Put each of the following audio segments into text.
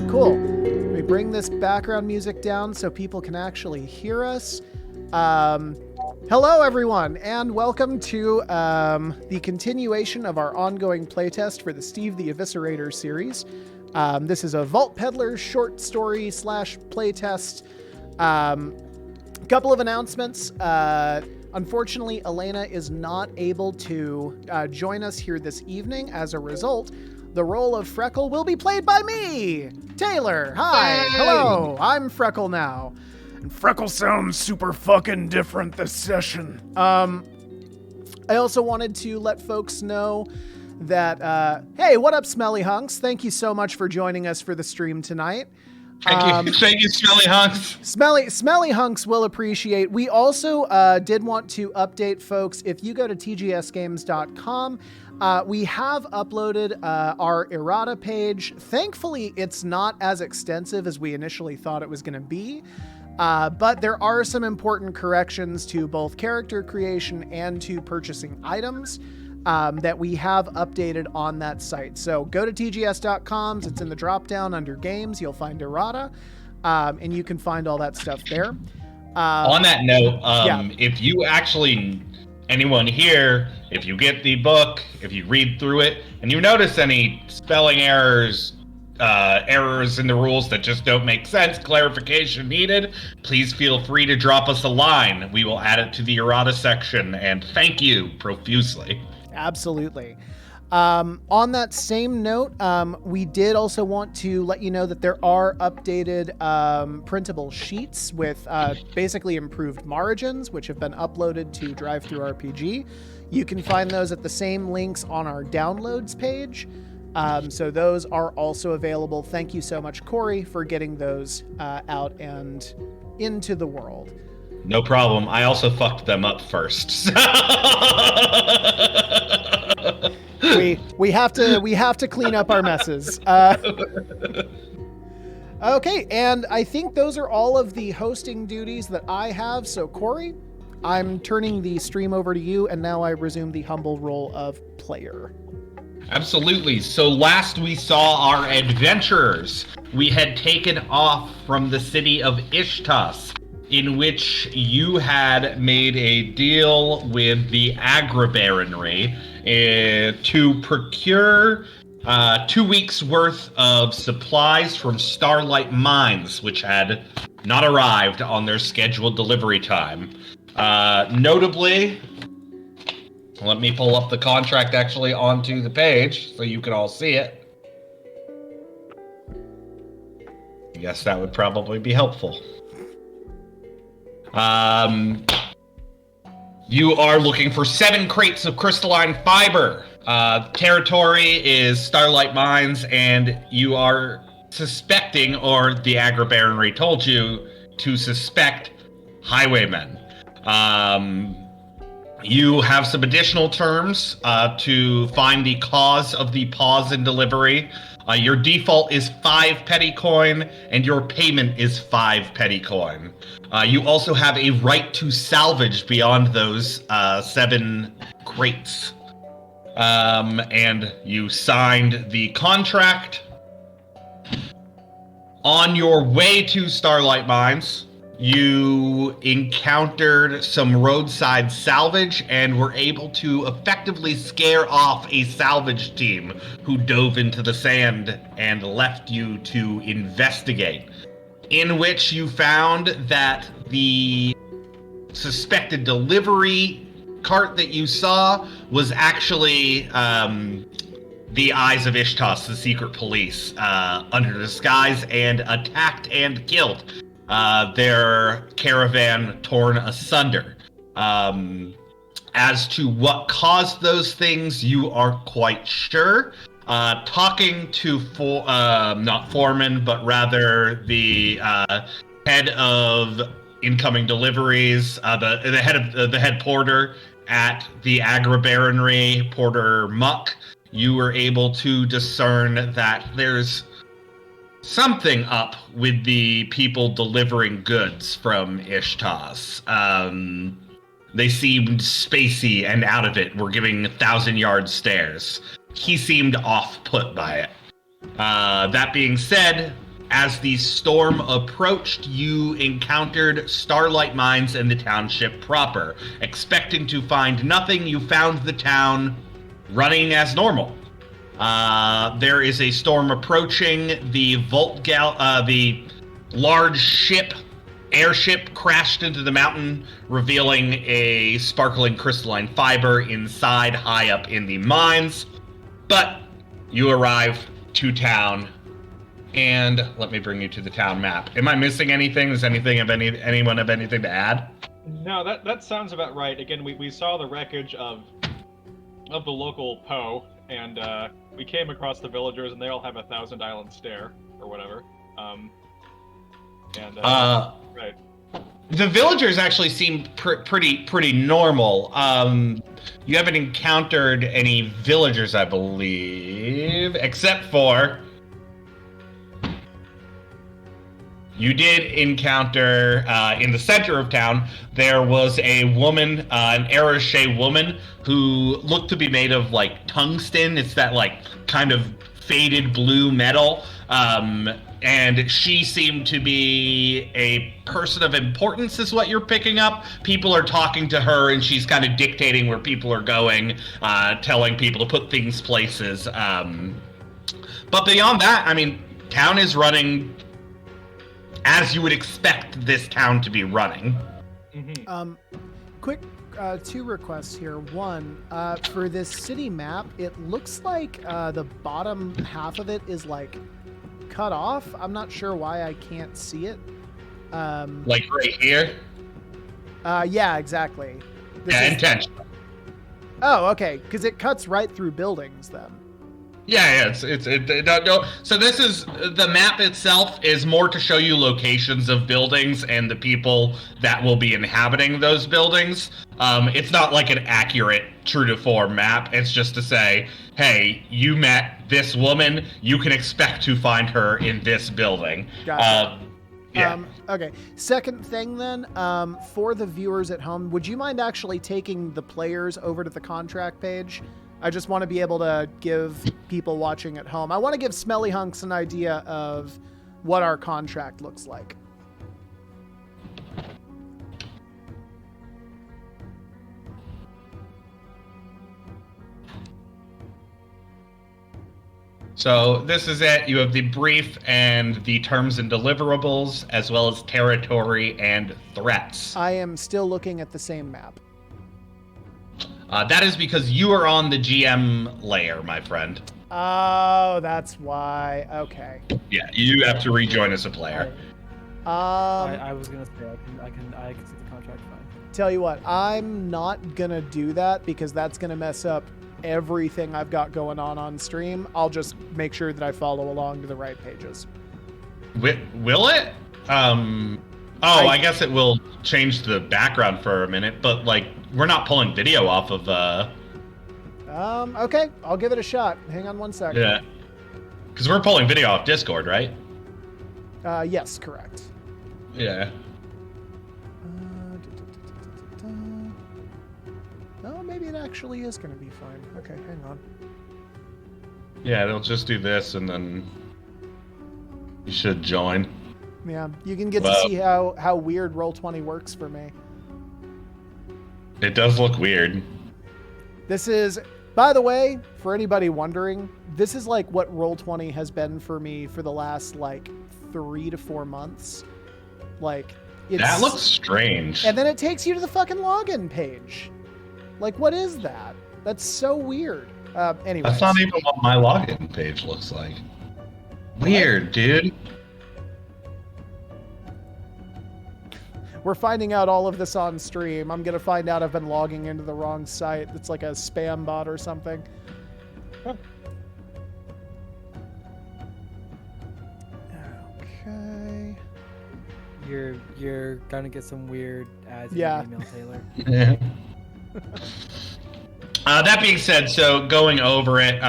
cool. Let me bring this background music down so people can actually hear us. Hello, everyone, and welcome to the continuation of our ongoing playtest for the Steve the Eviscerator series. This is a Vault Peddlers short story / playtest. Couple of announcements. Unfortunately, Elena is not able to join us here this evening. As a result, the role of Freckle will be played by me, Taylor. Hi, Hey! Hello, I'm Freckle now. And Freckle sounds super fucking different this session. I also wanted to let folks know that, hey, what up, Smelly Hunks? Thank you so much for joining us for the stream tonight. Thank you, Smelly Hunks. Smelly Hunks will appreciate. We also did want to update folks. If you go to tgsgames.com, we have uploaded our errata page. Thankfully, it's not as extensive as we initially thought it was going to be. But there are some important corrections to both character creation and to purchasing items that we have updated on that site. So go to tgs.com. It's in the drop down under games. You'll find errata, and you can find all that stuff there. On that note, yeah. If you actually, anyone here, if you get the book, if you read through it, and you notice any spelling errors in the rules that just don't make sense, clarification needed, please feel free to drop us a line. We will add it to the errata section, and thank you profusely. Absolutely. On that same note, we did also want to let you know that there are updated printable sheets with basically improved margins, which have been uploaded to DriveThruRPG. You can find those at the same links on our downloads page. So those are also available. Thank you so much, Corey, for getting those out and into the world. No problem. I also fucked them up first. We have to clean up our messes. Okay, and I think those are all of the hosting duties that I have. So Corey, I'm turning the stream over to you, and now I resume the humble role of player. Absolutely. So last we saw our adventurers, we had taken off from the city of Ishtas, in which you had made a deal with the Agri-Baronry to procure 2 weeks worth of supplies from Starlight Mines, which had not arrived on their scheduled delivery time. Notably, let me pull up the contract actually onto the page so you can all see it. I guess that would probably be helpful. You are looking for 7 crates of crystalline fiber. Territory is Starlight Mines, and you are suspecting, or the Agri-Baronry told you to suspect, highwaymen. You have some additional terms to find the cause of the pause in delivery. Your default is 5 petty coin, and your payment is 5 petty coin. You also have a right to salvage beyond those 7 crates. And you signed the contract. On your way to Starlight Mines, you encountered some roadside salvage and were able to effectively scare off a salvage team who dove into the sand and left you to investigate, in which you found that the suspected delivery cart that you saw was actually the Eyes of Ishtas, the secret police, under disguise, and attacked and killed their caravan torn asunder. As to what caused those things, you aren't quite sure. Talking to not Foreman, but rather the head of incoming deliveries, the head porter at the Agri-Baronry, Porter Muck, you were able to discern that there's something up with the people delivering goods from Ishtas. They seemed spacey and out of it, were giving 1,000-yard stares. He seemed off-put by it. That being said, As the storm approached, you encountered Starlight Mines and the township proper. Expecting to find nothing, you found the town running as normal. There is a storm approaching. The the large airship crashed into the mountain, revealing a sparkling crystalline fiber inside, high up in the mines. But you arrive to town, and let me bring you to the town map. Am I missing anything? Does anyone have anything to add? No, that sounds about right. Again, we saw the wreckage of the local Poe, and we came across the villagers, and they all have a Thousand Island stare or whatever. Right. The villagers actually seem pretty normal. You haven't encountered any villagers, I believe, except for you did encounter in the center of town. There was a woman, an Arache woman, who looked to be made of like tungsten. It's that like kind of faded blue metal. And she seemed to be a person of importance, is what you're picking up. People are talking to her, and she's kind of dictating where people are going, telling people to put things places. But beyond that, I mean, town is running as you would expect this town to be running. Mm-hmm. Quick, 2 requests here. One, for this city map, it looks like the bottom half of it is like cut off. I'm not sure why I can't see it. Like right here? Yeah, exactly. Intentional. Oh, okay, because it cuts right through buildings then. Yeah, no. So this is the map itself is more to show you locations of buildings and the people that will be inhabiting those buildings. It's not like an accurate, true to form map. It's just to say, hey, you met this woman. You can expect to find her in this building. Gotcha. Yeah. Okay. Second thing then, for the viewers at home, would you mind actually taking the players over to the contract page? I just want to be able to give people watching at home. I want to give Smelly Hunks an idea of what our contract looks like. So this is it. You have the brief and the terms and deliverables, as well as territory and threats. I am still looking at the same map. That is because you are on the GM layer, my friend. Oh, that's why. Okay. Yeah, you have to rejoin as a player. I was gonna say I can see the contract fine. Tell you what, I'm not gonna do that because that's gonna mess up everything I've got going on stream. I'll just make sure that I follow along to the right pages. Will it? I guess it will change the background for a minute, but like we're not pulling video off of Okay, I'll give it a shot. Hang on one second. Yeah. Because we're pulling video off Discord, right? Yes, correct. Yeah. Oh, maybe it actually is going to be fine. Okay, hang on. Yeah, they'll just do this and then you should join. Yeah, you can get to see how weird Roll20 works for me. It does look weird. This is, by the way, for anybody wondering, this is like what Roll20 has been for me for the last like 3 to 4 months. Like, that looks strange. And then it takes you to the fucking login page. Like, what is that? That's so weird. Anyway. That's not even what my login page looks like. Weird, dude. We're finding out all of this on stream. I'm going to find out I've been logging into the wrong site. It's like a spam bot or something. Okay. You're going to get some weird ads in Yeah. your email, Taylor. That being said, so going over it,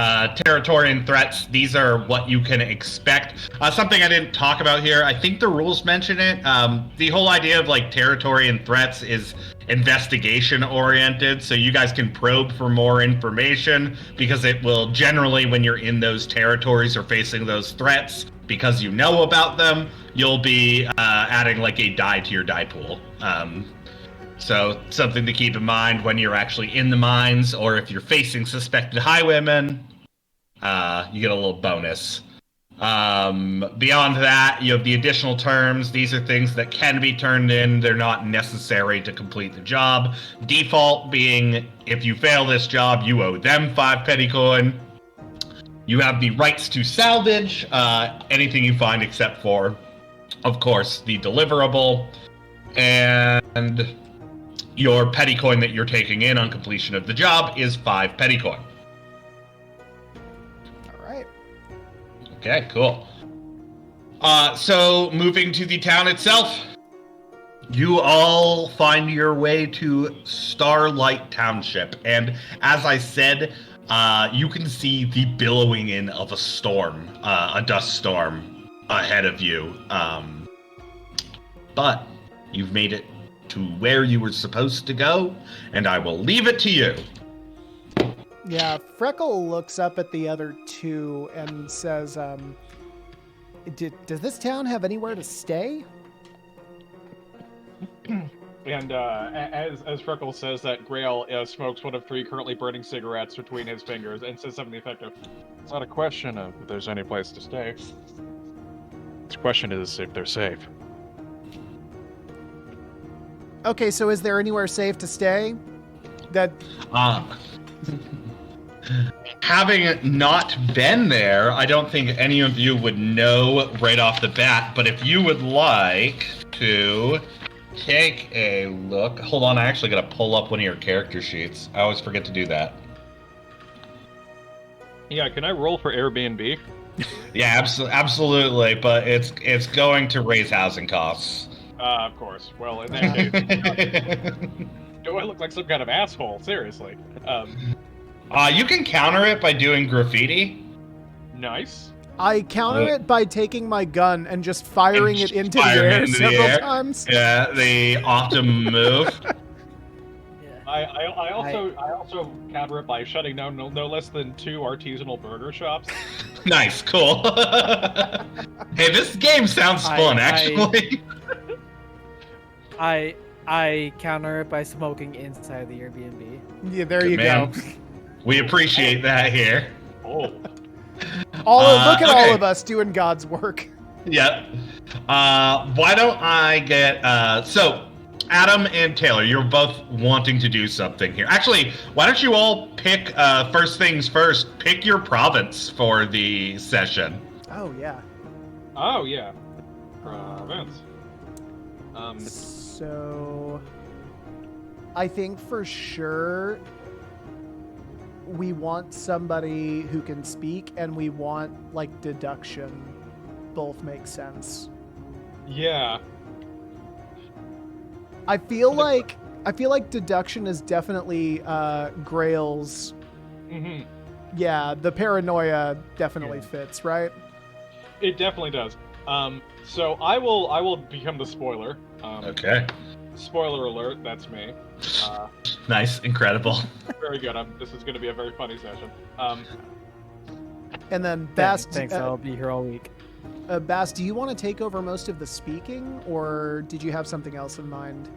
territory and threats, these are what you can expect. Something I didn't talk about here, I think the rules mention it. The whole idea of like territory and threats is investigation oriented, so you guys can probe for more information because it will generally, when you're in those territories or facing those threats, because you know about them, you'll be adding like a die to your die pool. So something to keep in mind when you're actually in the mines, or if you're facing suspected highwaymen, you get a little bonus. Beyond that, you have the additional terms. These are things that can be turned in. They're not necessary to complete the job. Default being, if you fail this job, you owe them 5 petty coin. You have the rights to salvage anything you find except for, of course, the deliverable. And your petty coin that you're taking in on completion of the job is 5 petty coin. All right. Okay, cool. So moving to the town itself, you all find your way to Starlight Township. And as I said, you can see the billowing in of a storm, a dust storm ahead of you. But you've made it to where you were supposed to go, and I will leave it to you. Yeah, Freckle looks up at the other two and says, does this town have anywhere to stay? And as Freckles says that, Grail smokes one of 3 currently burning cigarettes between his fingers and says something effective. It's not a question of if there's any place to stay. The question is if they're safe. Okay, so is there anywhere safe to stay? That having not been there, I don't think any of you would know right off the bat, but if you would like to take a look. Hold on, I actually gotta pull up one of your character sheets. I always forget to do that. Yeah, can I roll for Airbnb? Yeah, absolutely, but it's going to raise housing costs. Of course. Well, in that case, do I look like some kind of asshole? Seriously. You can counter it by doing graffiti. Nice. I counter it by taking my gun and just firing it into the air several times. Yeah, the optimum move. I also counter it by shutting down no less than 2 artisanal burger shops. Nice, cool. Hey, this game sounds fun, actually. I counter it by smoking inside the Airbnb. Yeah, there you go. We appreciate that here. Oh. Look at all of us doing God's work. Yep. Why don't I get so Adam and Taylor, you're both wanting to do something here. Actually, why don't you all pick first things first, pick your province for the session. Oh yeah. Oh yeah. Province. So I think for sure we want somebody who can speak, and we want like deduction. Both make sense. Yeah. I feel like deduction is definitely Grail's. Mm-hmm. Yeah, the paranoia definitely fits, right? It definitely does. So I will become the spoiler. Okay. Spoiler alert, that's me. Nice, incredible. Very good. This is going to be a very funny session. And then Bast. Thanks. I'll be here all week. Bast, do you want to take over most of the speaking, or did you have something else in mind?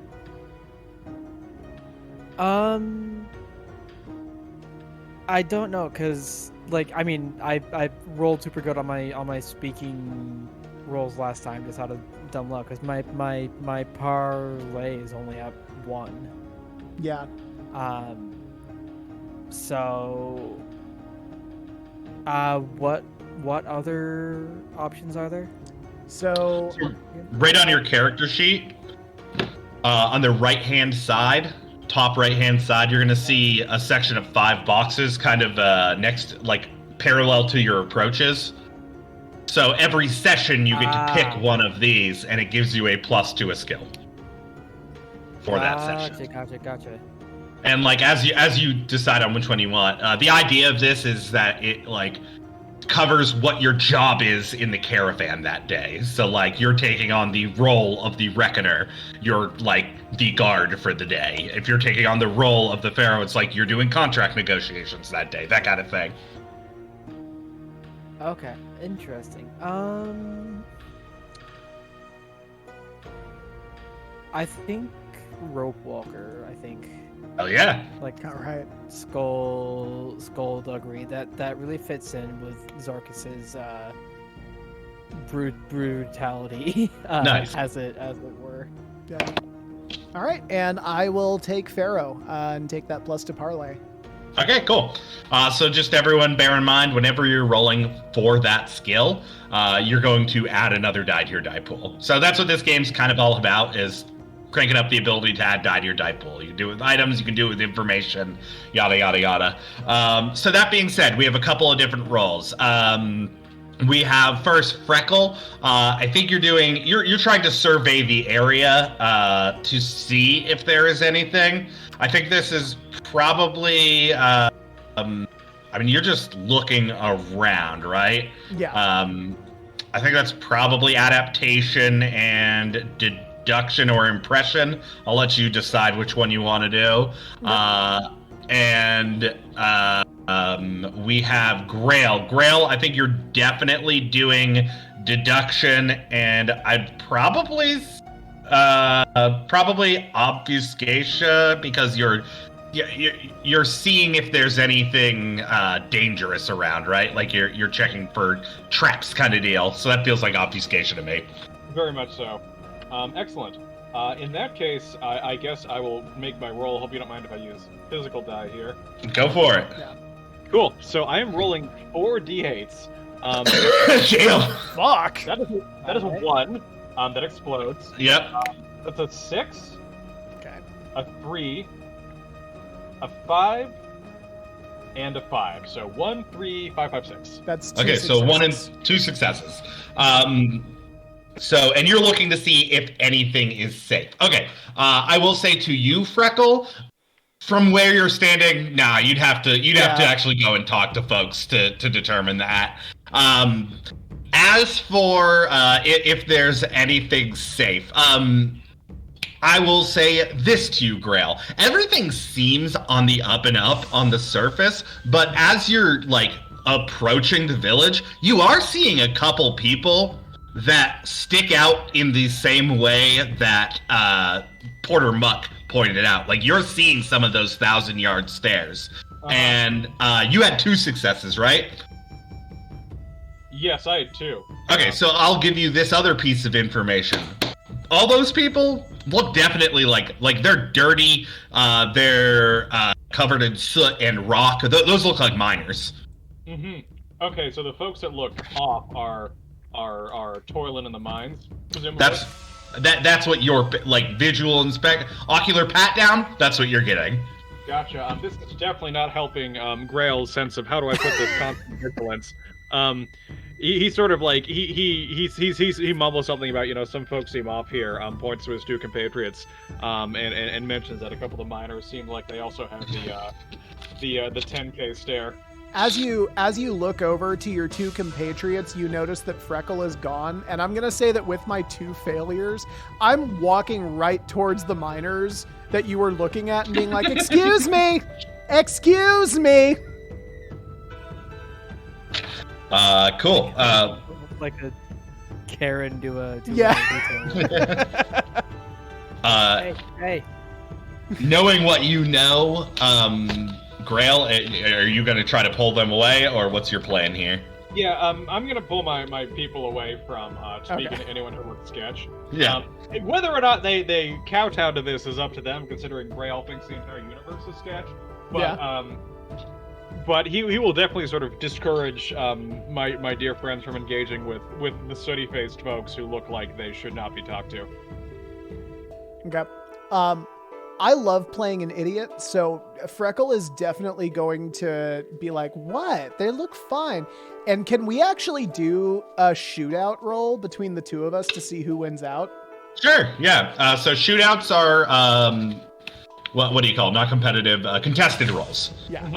I don't know, cause I rolled super good on my speaking rolls last time, just out of dumb luck, cause my parlay is only at 1. Yeah. So, what other options are there? So, right on your character sheet, on the right-hand side, top right-hand side, you're going to see a section of 5 boxes, kind of next, like, parallel to your approaches. So every session you get to pick one of these, and it gives you a plus to a skill for that session. Gotcha. And like as you decide on which one you want, the idea of this is that it like covers what your job is in the caravan that day. So like you're taking on the role of the reckoner, you're like the guard for the day. If you're taking on the role of the pharaoh, it's like you're doing contract negotiations that day, that kind of thing. Okay, interesting. I think rope walker. I think Oh yeah. like All right. skullduggery. That really fits in with Zarkus's brutality. Nice. As it were. Yeah. All right, and I will take Pharaoh and take that plus to parlay. Okay, cool. So just everyone bear in mind, whenever you're rolling for that skill, you're going to add another die to your die pool. So that's what this game's kind of all about, is cranking up the ability to add die to your die pool. You can do it with items, you can do it with information, yada, yada, yada. So that being said, we have a couple of different roles. We have first Freckle. I think you're trying to survey the area to see if there is anything. I think this is probably I mean, you're just looking around, right? Yeah. I think that's probably adaptation and deduction or impression. I'll let you decide which one you want to do. We have Grail. Grail, I think you're definitely doing deduction, and I'd probably obfuscation, because you're seeing if there's anything dangerous around, right? Like you're checking for traps, kind of deal. So that feels like obfuscation to me. Very much so. Excellent. In that case, I guess I will make my roll. Hope you don't mind if I use physical die here. Go for it. Yeah. Cool. So I am rolling 4 d8s. Jail. Fuck. That is a 1 that explodes. Yep. That's a 6, Okay. a 3, a 5, and a 5. So 1, 3, 5, 5, 6. That's two Okay, so 1 successes. and 2 successes. And you're looking to see if anything is safe. Okay, I will say to you, Freckle, from where you're standing, nah, you'd have to actually go and talk to folks to determine that. As for if there's anything safe, I will say this to you, Grail. Everything seems on the up and up on the surface, but as you're approaching the village, you are seeing a couple people that stick out in the same way that Porter Muck pointed out. Like, you're seeing some of those 1,000-yard stairs. And you had 2 successes, right? Yes, I had 2. Okay, so I'll give you this other piece of information. All those people look definitely like they're dirty. They're covered in soot and rock. Those look like miners. Mm-hmm. Okay, so the folks that look off are toiling in the mines, presumably. That's what your visual inspect, ocular pat down. That's what you're getting. Gotcha. This is definitely not helping Grail's sense of how do I put this constant vigilance. He sort of he mumbles something about some folks seem off here. Points to his 2 compatriots, and mentions that a couple of the miners seem like they also have the 10K stare. As you look over to your 2 compatriots, you notice that Freckle is gone, and I'm gonna say that with my 2 failures, I'm walking right towards the miners that you were looking at and being like, "Excuse me, excuse me." Cool. Like a Karen to a hey. Knowing what you know, Grail, are you going to try to pull them away, or what's your plan here? Yeah, I'm going to pull my people away from speaking to anyone who looks sketch. Yeah. Whether or not they kowtow to this is up to them, considering Grail thinks the entire universe is sketch. But, Yeah. But he will definitely sort of discourage my dear friends from engaging with the sooty-faced folks who look like they should not be talked to. Okay. I love playing an idiot, so Freckle is definitely going to be like, "What? They look fine." And can we actually do a shootout roll between the 2 of us to see who wins out? Sure, yeah. So shootouts are, what do you call them? Not competitive, contested rolls. Yeah.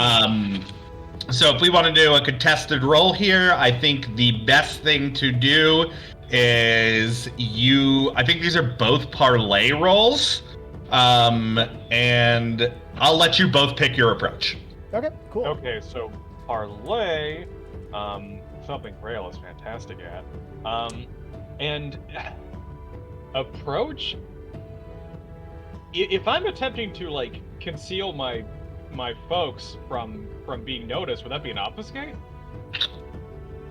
So if we want to do a contested roll here, I think the best thing to do is I think these are both parlay rolls. And I'll let you both pick your approach. Okay, cool. Okay, so parlay, something Grail is fantastic at. And approach. If I'm attempting to like conceal my folks from being noticed, would that be an obfuscate?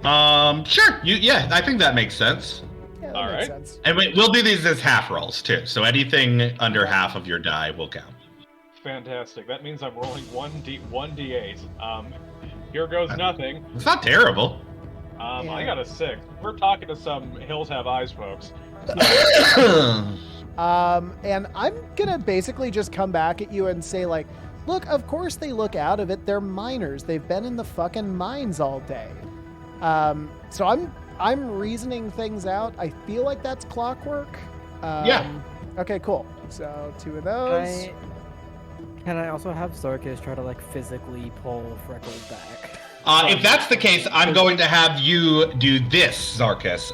Sure. Yeah, I think that makes sense. Yeah, that All makes right. sense. And we'll do these as half rolls too. So anything under half of your die will count. Fantastic. That means I'm rolling 1d8. Here goes nothing. It's not terrible. I got a 6. We're talking to some Hills Have Eyes folks. And I'm gonna basically just come back at you and say, like, look, of course they look out of it. They're miners. They've been in the fucking mines all day. So I'm reasoning things out. I feel like that's clockwork. Yeah. Okay, cool. So 2 of those. Can I also have Zarkus try to like physically pull Freckle back? If that's the case, I'm going to have you do this, Zarkus.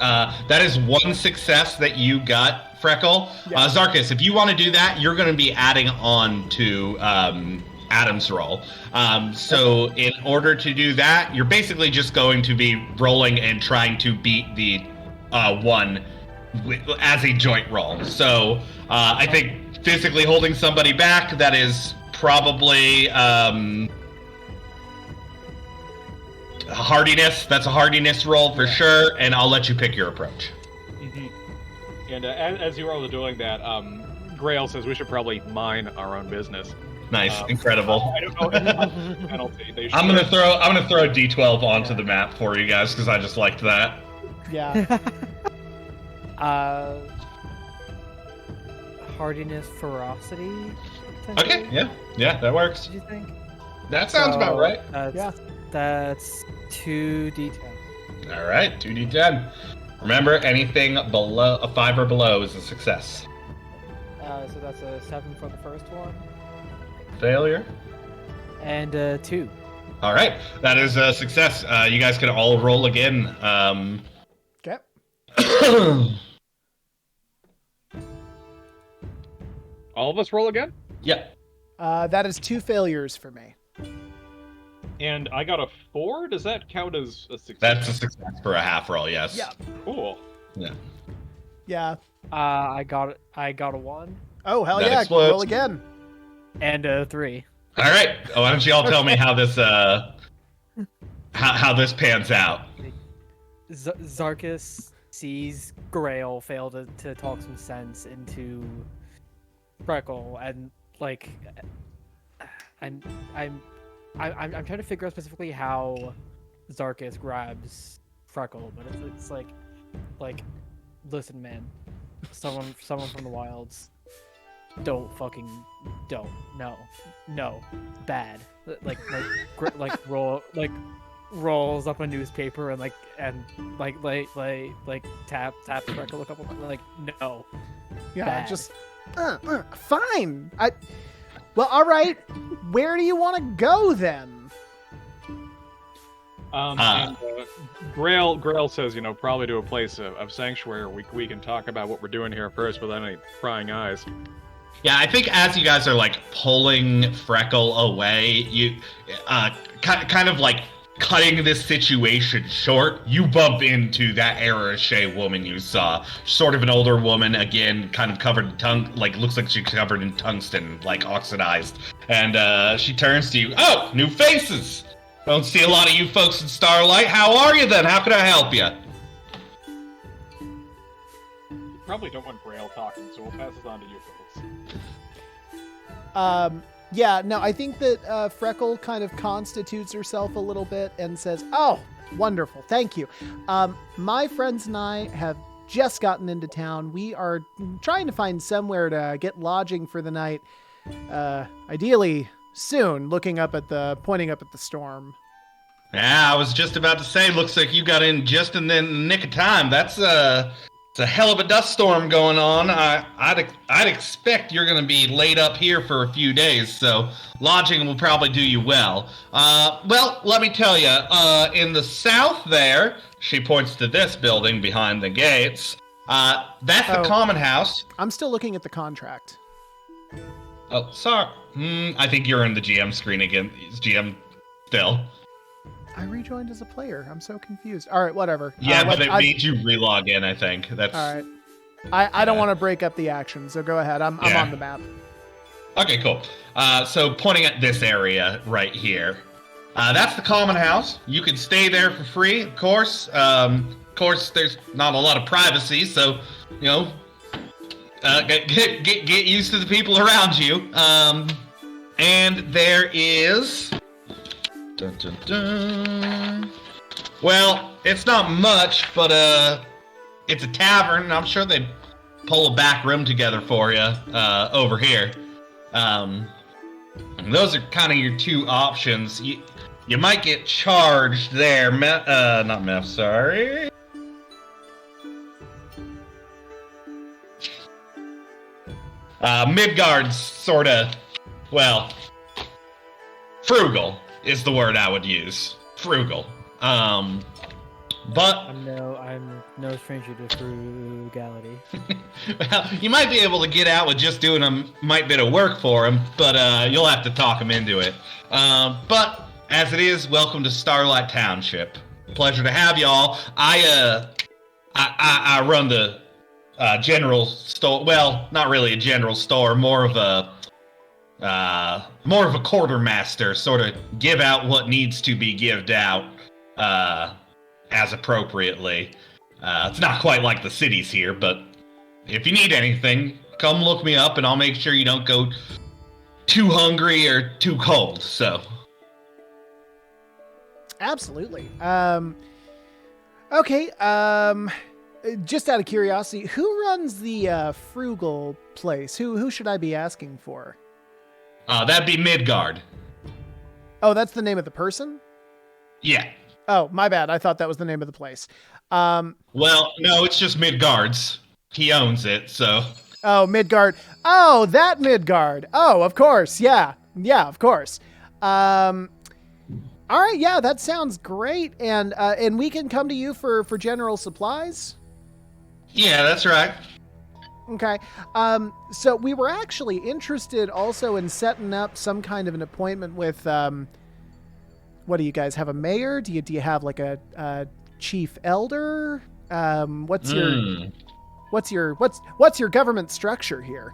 That is one success that you got, Freckle. Yeah. Zarkus, if you want to do that, you're going to be adding on to Adam's roll. So in order to do that, you're basically just going to be rolling and trying to beat the one as a joint roll. So I think physically holding somebody back, that is probably hardiness. That's a hardiness roll for sure, and I'll let you pick your approach. And as you are doing that, Grail says we should probably mind our own business. Nice, incredible. I don't know any penalty. I'm gonna throw a D12 onto the map for you guys because I just liked that. Yeah. Hardiness, ferocity. Okay, yeah, that works. What do you think? That sounds about right. That's 2d10. All right, 2d10. Remember, anything below a 5 or below is a success. So that's a 7 for the first one. Failure. And 2. All right, that is a success. You guys can all roll again. Okay. All of us roll again? Yeah. That is 2 failures for me. And I got a 4? Does that count as a success? That's a success for a half roll, yes. Yeah. Cool. Yeah. Yeah. I got a 1. Oh, hell That yeah. explodes. Roll again. And a 3. All right. Why don't you all tell me how this how this pans out? Zarkus sees Grail fail to talk some sense into Freckle, and like, I'm trying to figure out specifically how Zarkus grabs Freckle, but it's like, listen, man, someone from the wilds, don't no, bad, rolls up a newspaper and tap Freckle a couple times, like, no. Yeah, bad. just fine. Well, all right. Where do you want to go then? Grail says, probably to a place of sanctuary where we can talk about what we're doing here first without any prying eyes. Yeah, I think as you guys are like pulling Freckle away, you kind of like cutting this situation short, you bump into that Arache woman you saw. Sort of an older woman, again, kind of covered in looks like she's covered in tungsten, like oxidized. And she turns to you. Oh, new faces! Don't see a lot of you folks in Starlight. How are you then? How can I help you? You probably don't want Grail talking, so we'll pass it on to you folks. Yeah, no, I think that Freckle kind of constitutes herself a little bit and says, oh, wonderful, thank you. My friends and I have just gotten into town. We are trying to find somewhere to get lodging for the night. Ideally soon, pointing up at the storm. Yeah, I was just about to say, looks like you got in just in the nick of time. It's a hell of a dust storm going on. I'd expect you're going to be laid up here for a few days, so lodging will probably do you well. Well, let me tell you, in the south there, she points to this building behind the gates. That's the common house. I'm still looking at the contract. Oh, sorry. I think you're in the GM screen again. GM still. I rejoined as a player. I'm so confused. All right, whatever. Yeah, but it made you relog in, I think. That's all right. I don't want to break up the action, so go ahead. I'm on the map. Okay, cool. So pointing at this area right here, that's the common house. You can stay there for free, of course. There's not a lot of privacy, so get used to the people around you. And there is. Dun, dun, dun. Well, it's not much, but it's a tavern. I'm sure they'd pull a back room together for you over here. Those are kind of your two options. You might get charged there. Not meth, sorry. Midgard's sort of, well, frugal is the word I would use. Frugal. But I'm no stranger to frugality. well, you might be able to get out with just doing a might bit of work for him, but you'll have to talk him into it. But as it is, welcome to Starlight Township. Pleasure to have y'all. I run the general store. Well, not really a general store, more of a quartermaster, sort of give out what needs to be gived out as appropriately. It's not quite like the cities here, but if you need anything, come look me up and I'll make sure you don't go too hungry or too cold, so. Absolutely. Okay, just out of curiosity, who runs the frugal place? Who should I be asking for? That'd be Midgard. Oh, that's the name of the person? Yeah. Oh, my bad. I thought that was the name of the place. Well, no, it's just Midgard's. He owns it, so. Oh, Midgard. Oh, that Midgard. Oh, of course. Yeah. Yeah, of course. All right. Yeah, that sounds great. And we can come to you for general supplies? Yeah, that's right. Okay. So we were actually interested also in setting up some kind of an appointment with, what do you guys have, a mayor? Do you have like a chief elder? What's your government structure here?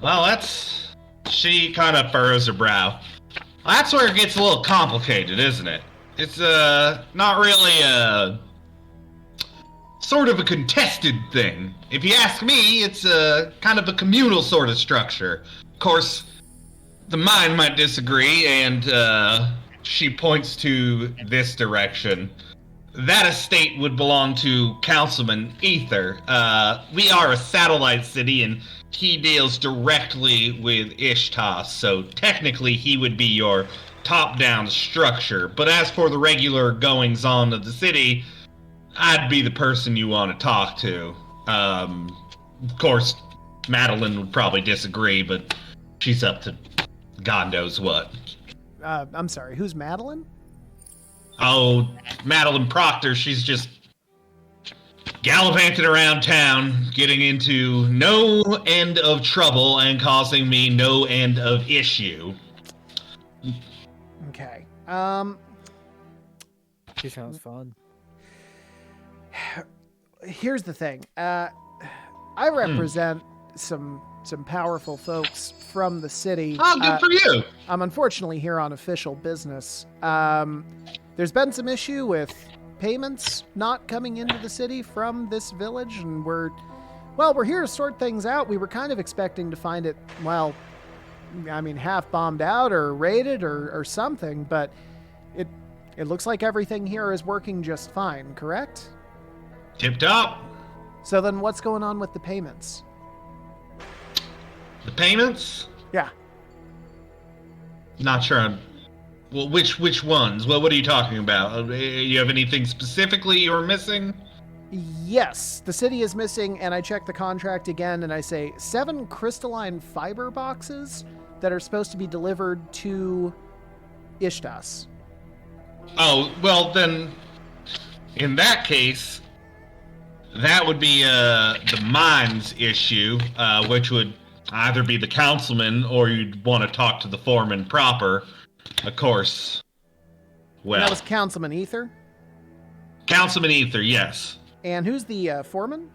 Well, she kind of furrows her brow. That's where it gets a little complicated, isn't it? It's not really a sort of a contested thing. If you ask me, it's a kind of a communal sort of structure. Of course, the mine might disagree, and she points to this direction. That estate would belong to Councilman Ether. We are a satellite city, and he deals directly with Ishtas, so technically he would be your top-down structure. But as for the regular goings-on of the city, I'd be the person you want to talk to. Of course, Madeline would probably disagree, but she's up to God knows what. I'm sorry, who's Madeline? Oh, Madeline Proctor, she's just gallivanting around town, getting into no end of trouble and causing me no end of issue. Okay. She sounds fun. Here's the thing. I represent some powerful folks from the city. Oh, good for you. I'm unfortunately here on official business. There's been some issue with payments not coming into the city from this village, and we're here to sort things out. We were kind of expecting to find it, well, I mean, half bombed out or raided or something, but it looks like everything here is working just fine, correct? Tip top. So then what's going on with the payments? The payments? Yeah. Not sure. Well, which ones? Well, what are you talking about? You have anything specifically you're missing? Yes, the city is missing, and I check the contract again, and I say 7 crystalline fiber boxes that are supposed to be delivered to Ishtas. Oh, well then, in that case, that would be the mines issue, which would either be the councilman or you'd want to talk to the foreman proper. Of course, well. That was Councilman Ether. Councilman Ether, yes. And who's the foreman?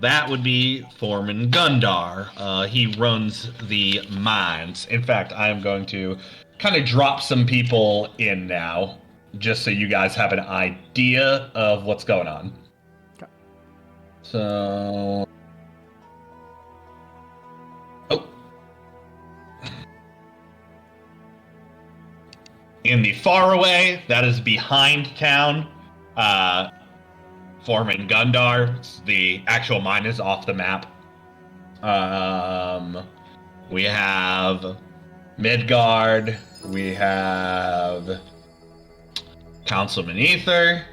That would be Foreman Gundar. He runs the mines. In fact, I am going to kind of drop some people in now, just so you guys have an idea of what's going on. Okay. So... Oh. In the faraway, that is behind town, Foreman Gundar. The actual mine is off the map. We have Midgard. We have Councilman Ether.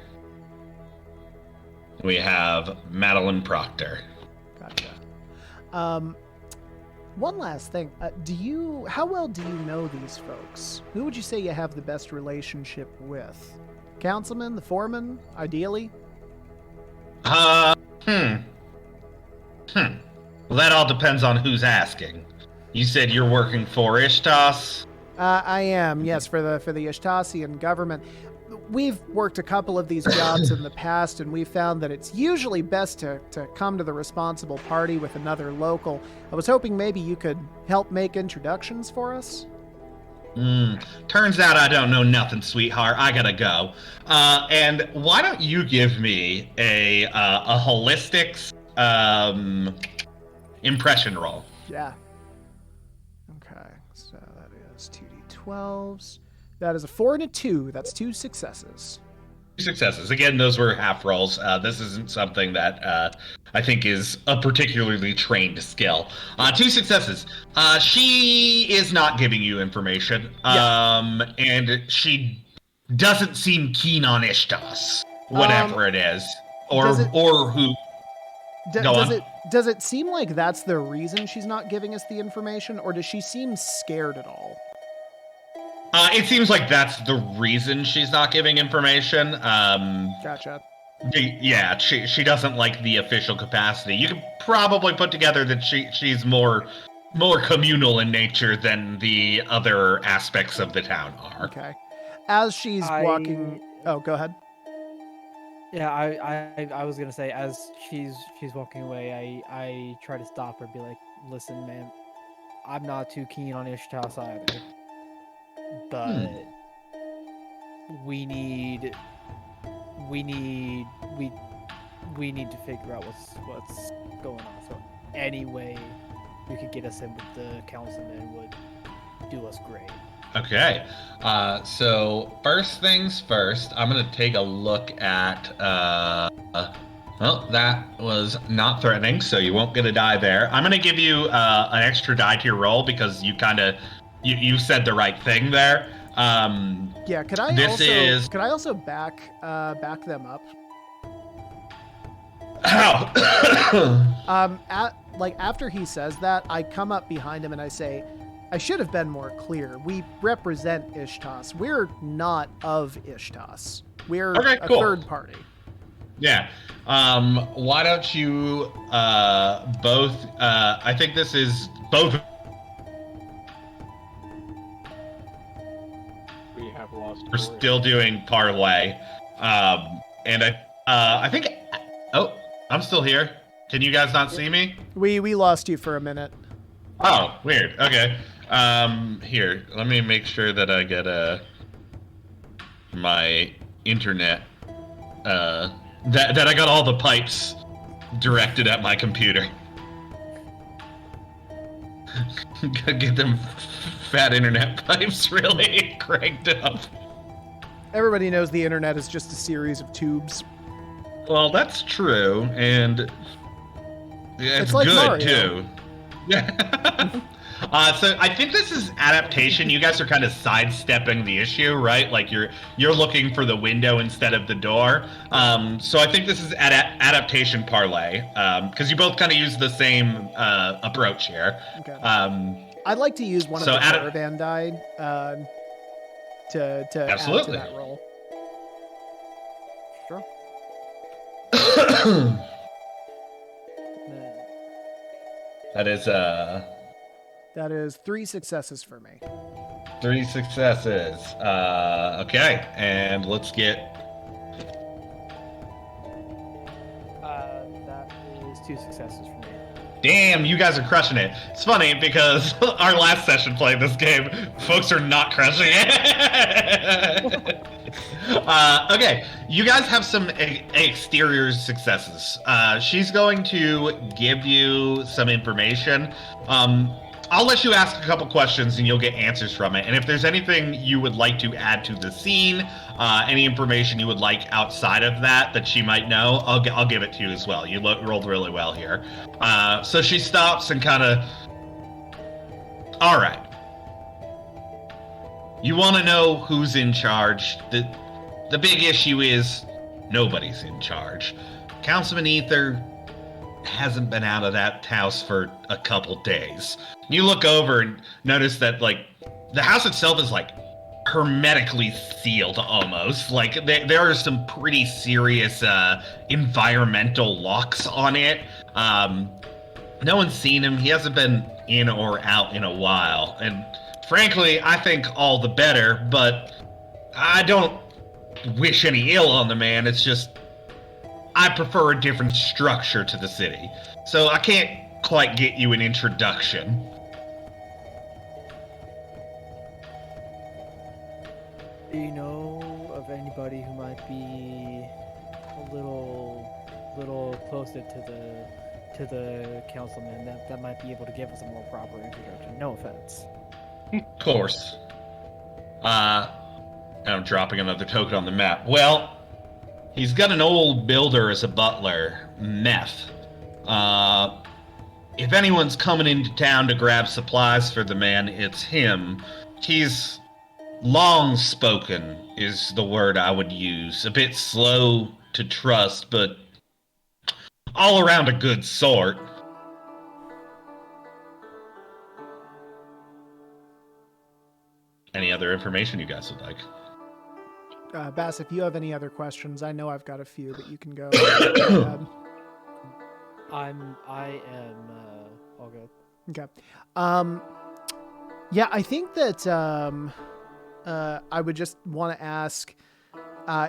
We have Madeline Proctor. Gotcha. One last thing. How well do you know these folks? Who would you say you have the best relationship with? Councilman, the foreman, ideally? Well, that all depends on who's asking. You said you're working for Ishtas? I am, yes, for the Ishtasian government. We've worked a couple of these jobs in the past, and we've found that it's usually best to come to the responsible party with another local. I was hoping maybe you could help make introductions for us. Turns out I don't know nothing, sweetheart. I gotta go. And why don't you give me a holistics impression roll? Yeah. Okay, so that is 2d12s. That is a 4 and a 2. That's 2 successes. 2 successes. Again, those were half rolls. This isn't something that I think is a particularly trained skill. 2 successes. She is not giving you information. And she doesn't seem keen on Ishtas, whatever it is. Or who. Does it seem like that's the reason she's not giving us the information, or does she seem scared at all? It seems like that's the reason she's not giving information. Gotcha. Yeah, she doesn't like the official capacity. You could probably put together that she's more communal in nature than the other aspects of the town are. Okay. As she's walking... Oh, go ahead. Yeah, I was gonna say, as she's walking away, I try to stop her and be like, listen, man, I'm not too keen on Ishtas either. But we need to figure out what's going on. So any way you could get us in with the councilman would do us great. Okay. So first things first, I'm gonna take a look at well, that was not threatening, so you won't get a die there. I'm gonna give you an extra die to your roll because you you said the right thing there. Yeah, could I also back them up? How? After he says that, I come up behind him and I say, I should have been more clear. We represent Ishtas. We're not of Ishtas. We're a third party. Yeah. Why don't you both I think this is both. We have lost. We're still doing parlay. And I think I'm still here. Can you guys not see me? We lost you for a minute. Oh, weird. Okay. Here, let me make sure that I get my internet that I got all the pipes directed at my computer. Get them fat internet pipes really cranked up. Everybody knows the internet is just a series of tubes. Well, that's true, and it's like good Mario. Too. Yeah. So I think this is adaptation. You guys are kind of sidestepping the issue, right? Like you're looking for the window instead of the door. So I think this is adaptation parlay, because you both kind of use the same approach here. Okay. I'd like to use one of the caravan die to absolutely. Add to that roll. Sure. That is 3 successes for me. 3 successes. Okay, and let's get... That is 2 successes for me. Damn, you guys are crushing it. It's funny because our last session playing this game, folks are not crushing it. Okay, you guys have some exterior successes. She's going to give you some information. I'll let you ask a couple questions and you'll get answers from it. And if there's anything you would like to add to the scene, any information you would like outside of that she might know, I'll give it to you as well. You rolled really well here. So she stops and kind of... All right. You want to know who's in charge. The big issue is nobody's in charge. Councilman Ether hasn't been out of that house for a couple days. You look over and notice that, like, the house itself is, like, hermetically sealed almost. Like, there are some pretty serious environmental locks on it. No one's seen him. He hasn't been in or out in a while. And frankly, I think all the better, but I don't wish any ill on the man. It's just I prefer a different structure to the city. So I can't quite get you an introduction. Do you know of anybody who might be a little closer to the councilman that might be able to give us a more proper introduction? No offense. Of course. I'm dropping another token on the map. Well, he's got an old builder as a butler, Meth. If anyone's coming into town to grab supplies for the man, it's him. He's long-spoken is the word I would use. A bit slow to trust, but all around a good sort. Any other information you guys would like? Bass, if you have any other questions, I know I've got a few, but you can go. I am all good. Okay. Yeah, I think that I would just want to ask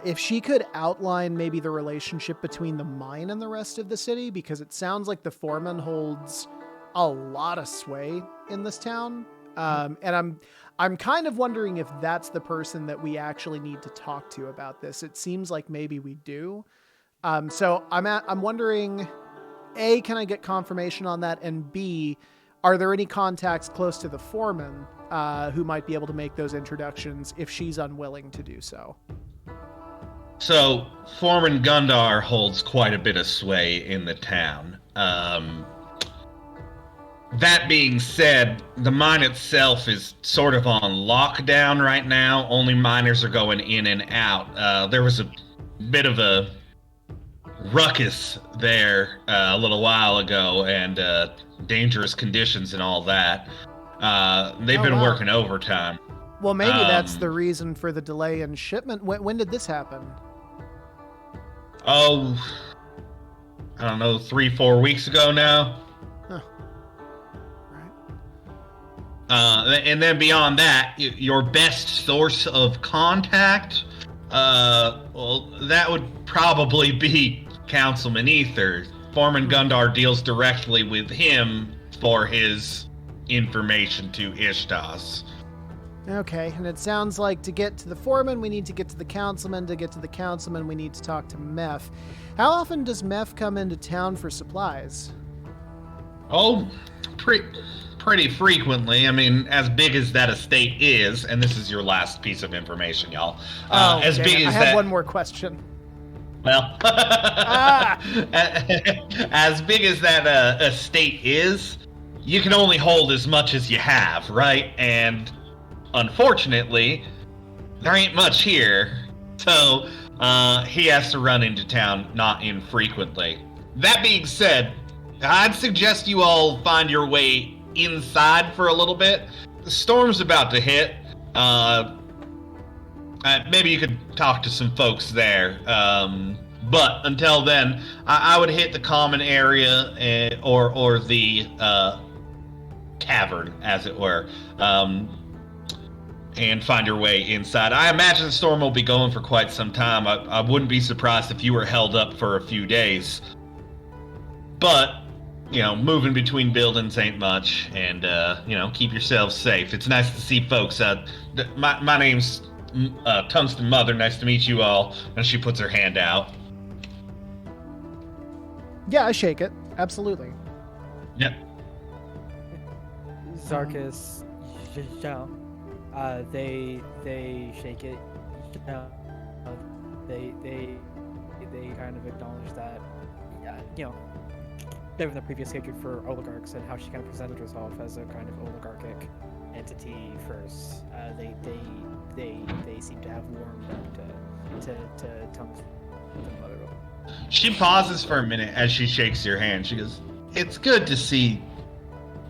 if she could outline maybe the relationship between the mine and the rest of the city, because it sounds like the foreman holds a lot of sway in this town. And I'm kind of wondering if that's the person that we actually need to talk to about this. It seems like maybe we do. So I'm wondering, A, can I get confirmation on that? And B, are there any contacts close to the foreman who might be able to make those introductions if she's unwilling to do so? So, Foreman Gundar holds quite a bit of sway in the town. That being said, the mine itself is sort of on lockdown right now. Only miners are going in and out. There was a bit of a ruckus there a little while ago, and dangerous conditions and all that. They've been working overtime. Well, maybe that's the reason for the delay in shipment. When did this happen? Oh, I don't know, 3-4 weeks ago now. Huh. Right. And then beyond that, your best source of contact, well, that would probably be Councilman Ether. Foreman Gundar deals directly with him for his information to Ishtas. Okay, and it sounds like to get to the foreman, we need to get to the councilman. To get to the councilman, we need to talk to Meth. How often does Meth come into town for supplies? Oh, pretty frequently. I mean, as big as that estate is, and this is your last piece of information, y'all. As big as I have one more question. Well, as big as that estate is, you can only hold as much as you have, right? And unfortunately, there ain't much here, so he has to run into town not infrequently. That being said, I'd suggest you all find your way inside for a little bit. The storm's about to hit. Maybe you could talk to some folks there. But until then, I would hit the common area or the tavern, as it were. and find your way inside. I imagine the storm will be going for quite some time. I wouldn't be surprised if you were held up for a few days. But, moving between buildings ain't much, and, keep yourselves safe. It's nice to see folks. My name's Tungsten Mother. Nice to meet you all. And she puts her hand out. Yeah, I shake it. Absolutely. Yep. Zarkus, they shake it. They kind of acknowledge that, given the previous hatred for oligarchs and how she kind of presented herself as a kind of oligarchic entity first, they seem to have warmed up to Tung's mother. She pauses for a minute as she shakes your hand. She goes, "It's good to see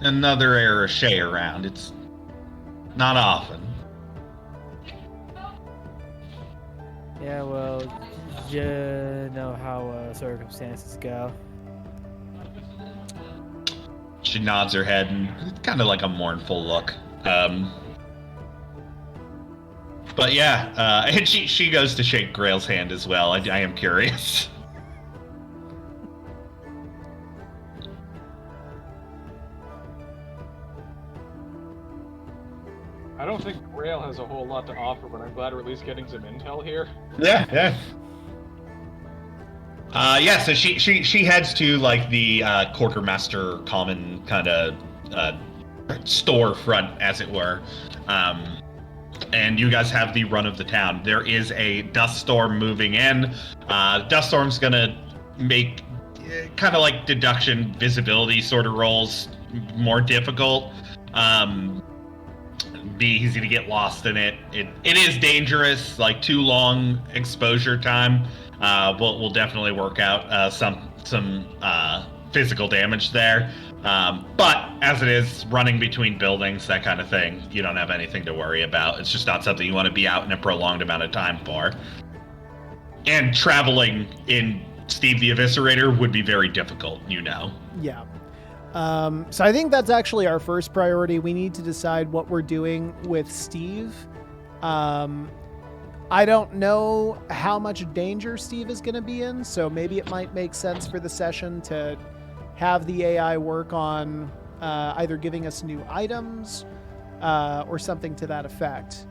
another Arashay around. It's not often." Yeah, well, you know how circumstances go. She nods her head, and it's kind of like a mournful look. But yeah, and she goes to shake Grail's hand as well. I am curious. I don't think Grail has a whole lot to offer, but I'm glad we're at least getting some intel here. Yeah. So she heads to like the quartermaster common kind of storefront, as it were, and you guys have the run of the town. There is a dust storm moving in. Dust storm's gonna make kind of like deduction visibility sort of rolls more difficult. Be easy to get lost in it. It is dangerous. Like too long exposure time will definitely work out some physical damage there. But as it is running between buildings, that kind of thing, you don't have anything to worry about. It's just not something you want to be out in a prolonged amount of time for. And traveling in Steve the Eviscerator would be very difficult, Yeah. So I think that's actually our first priority. We need to decide what we're doing with Steve. I don't know how much danger Steve is going to be in, so maybe it might make sense for the session to have the AI work on either giving us new items or something to that effect.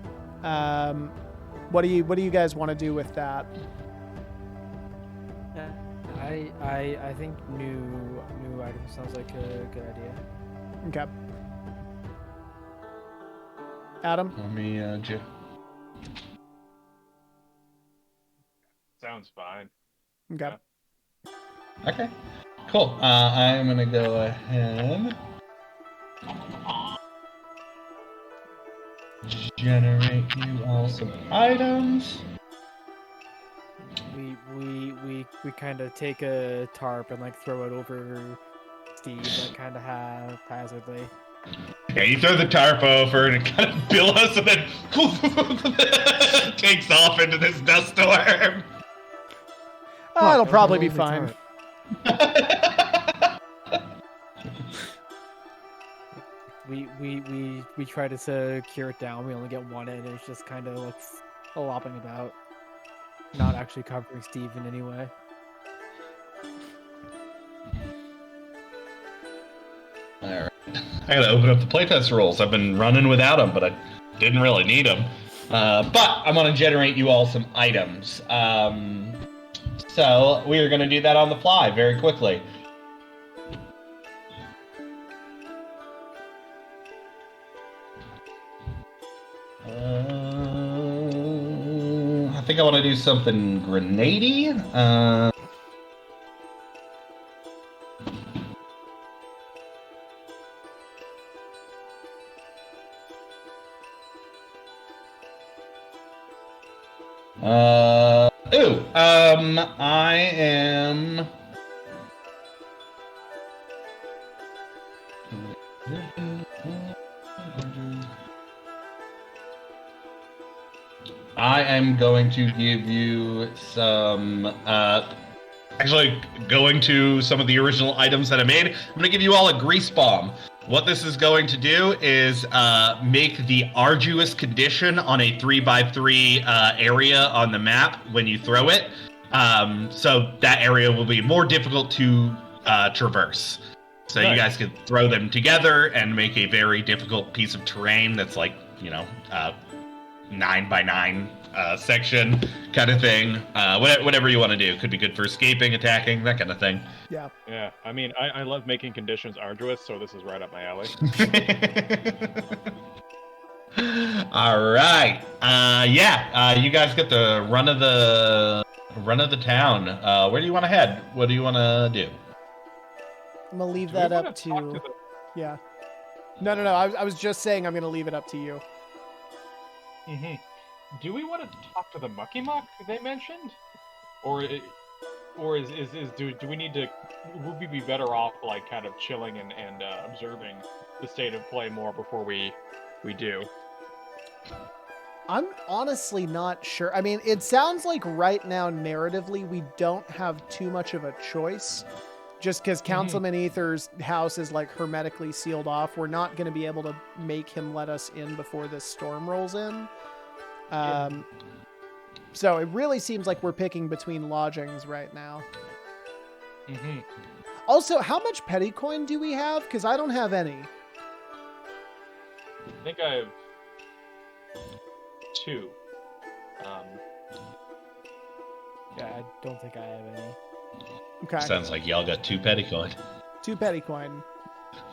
What do you guys want to do with that? I think new items sounds like a good idea. Okay. Adam? Let me Sounds fine. Okay. Okay. Cool. I'm gonna go ahead. Generate you all some items. We kind of take a tarp and like throw it over Steve, like kind of haphazardly. Yeah, you throw the tarp over and it kind of billows and then takes off into this dust storm. Oh, it'll probably be fine. We try to secure it down. We only get one in, and it's just kind of like flopping about, not actually covering Steve in any way. Alright. I gotta open up the playtest rolls. I've been running without them, but I didn't really need them. But I'm gonna generate you all some items. So we are gonna do that on the fly very quickly. I think I want to do something grenade-y. I am going to give you some, actually going to some of the original items that I made. I'm going to give you all a grease bomb. What this is going to do is make the arduous condition on a 3x3 area on the map when you throw it. So that area will be more difficult to traverse. So you guys could throw them together and make a very difficult piece of terrain that's like, 9x9 section kind of thing. Whatever you want to do. Could be good for escaping, attacking, that kind of thing. Yeah. Yeah, I mean, I love making conditions arduous, so this is right up my alley. All right. You guys get the run of the town. Where do you want to head? What do you want to do? I'm gonna leave Do we that wanna up talk to. to the- Yeah. No. I was just saying I'm gonna leave it up to you. Mm-hmm. Do we want to talk to the Mucky Muck they mentioned, or is do we need to? Would we be better off like kind of chilling and observing the state of play more before we do? I'm honestly not sure. I mean, it sounds like right now, narratively, we don't have too much of a choice. Just because Councilman Ether's house is like hermetically sealed off, we're not going to be able to make him let us in before this storm rolls in. So it really seems like we're picking between lodgings right now. Mm-hmm. Also, how much petty coin do we have? Because I don't have any. I think I have 2. Yeah, I don't think I have any. Okay. Sounds like y'all got 2 petty coin. 2 petty coin.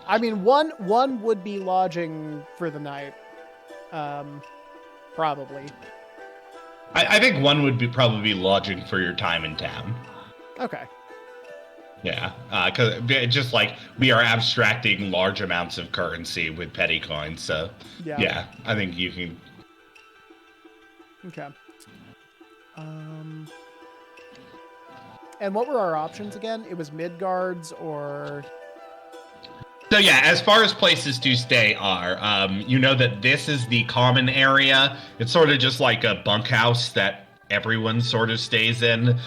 I mean, one would be lodging for the night. Probably. I think 1 would probably be lodging for your time in town. Okay. Yeah, because just like we are abstracting large amounts of currency with petty coins, so yeah, I think you can. Okay. And what were our options again? It was Midgards or... So yeah, as far as places to stay are, you know that this is the common area. It's sort of just like a bunkhouse that everyone sort of stays in.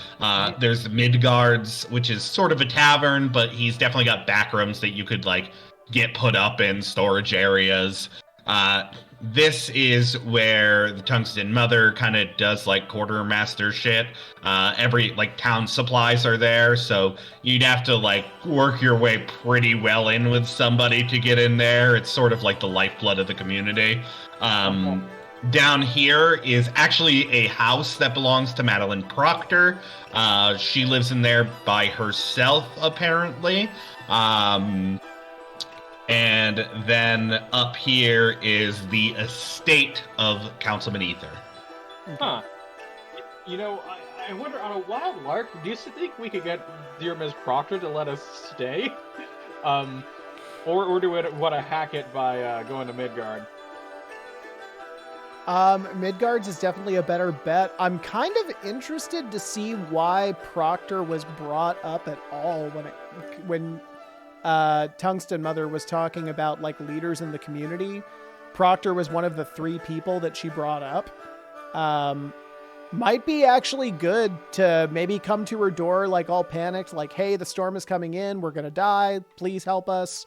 There's the Midgards, which is sort of a tavern, but he's definitely got back rooms that you could like get put up in storage areas. This is where the Tungsten Mother kind of does like quartermaster shit. Every like town supplies are there, so you'd have to like work your way pretty well in with somebody to get in there. It's sort of like the lifeblood of the community. Down here is actually a house that belongs to Madeline Proctor. She lives in there by herself, apparently. And then up here is the estate of Councilman Ether. Huh. You know, I wonder, on a wild lark, do you think we could get dear Ms. Proctor to let us stay? Or do we want to hack it by going to Midgard? Midgards is definitely a better bet. I'm kind of interested to see why Proctor was brought up at all when Tungsten Mother was talking about like leaders in the community. Proctor was one of the 3 people that she brought up. Might be actually good to maybe come to her door like all panicked, like, hey, the storm is coming in, we're gonna die, please help us.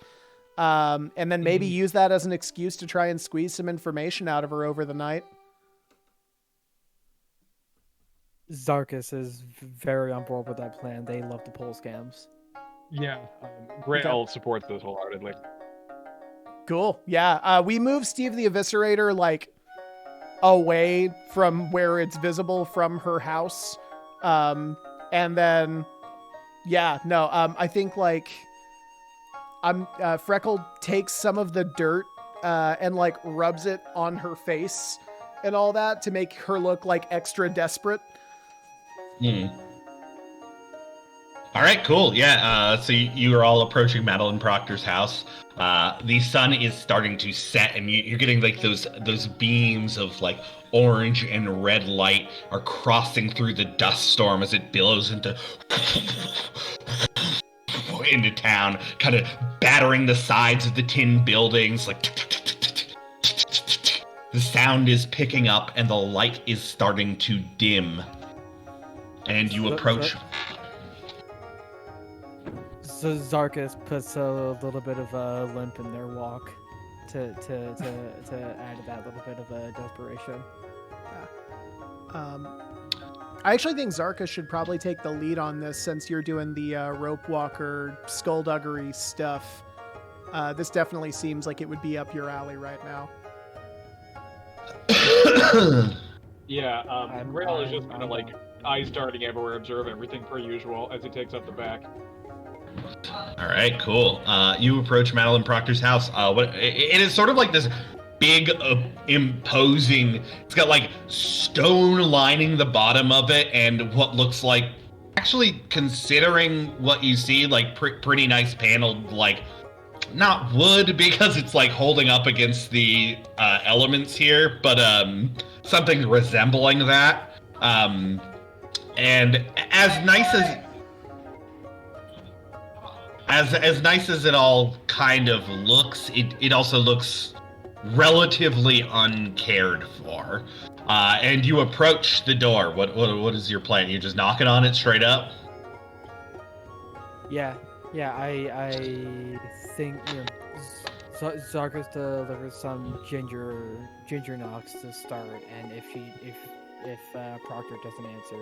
And then maybe use that as an excuse to try and squeeze some information out of her over the night. Zarkus is very on board with that plan. They love to pull scams. Yeah. Grail supports this wholeheartedly. Cool. Yeah. We moved Steve the Eviscerator like away from where it's visible from her house. And then, I think like Freckle takes some of the dirt and like rubs it on her face and all that to make her look like extra desperate. All right, cool. Yeah, so you are all approaching Madeline Proctor's house. The sun is starting to set, and you're getting like those beams of like orange and red light are crossing through the dust storm as it billows into town, kind of battering the sides of the tin buildings. Like the sound is picking up, and the light is starting to dim. And you approach. Zarkus puts a little bit of a limp in their walk to add that little bit of a desperation. I actually think Zarka should probably take the lead on this since you're doing the rope walker skullduggery stuff. This definitely seems like it would be up your alley right now. Yeah, Grail is just kind of like eyes darting everywhere, observe everything per usual as he takes up the back. All right, cool. You approach Madeline Proctor's house. It is sort of like this big, imposing. It's got like stone lining the bottom of it, and what looks like, actually, considering what you see, like pretty nice paneled, like not wood because it's like holding up against the elements here, but something resembling that. And as nice as it all kind of looks, it also looks relatively uncared for. And you approach the door. What is your plan? You just knocking on it straight up? Yeah, I think Zarkus delivers some ginger knocks to start, and if Proctor doesn't answer,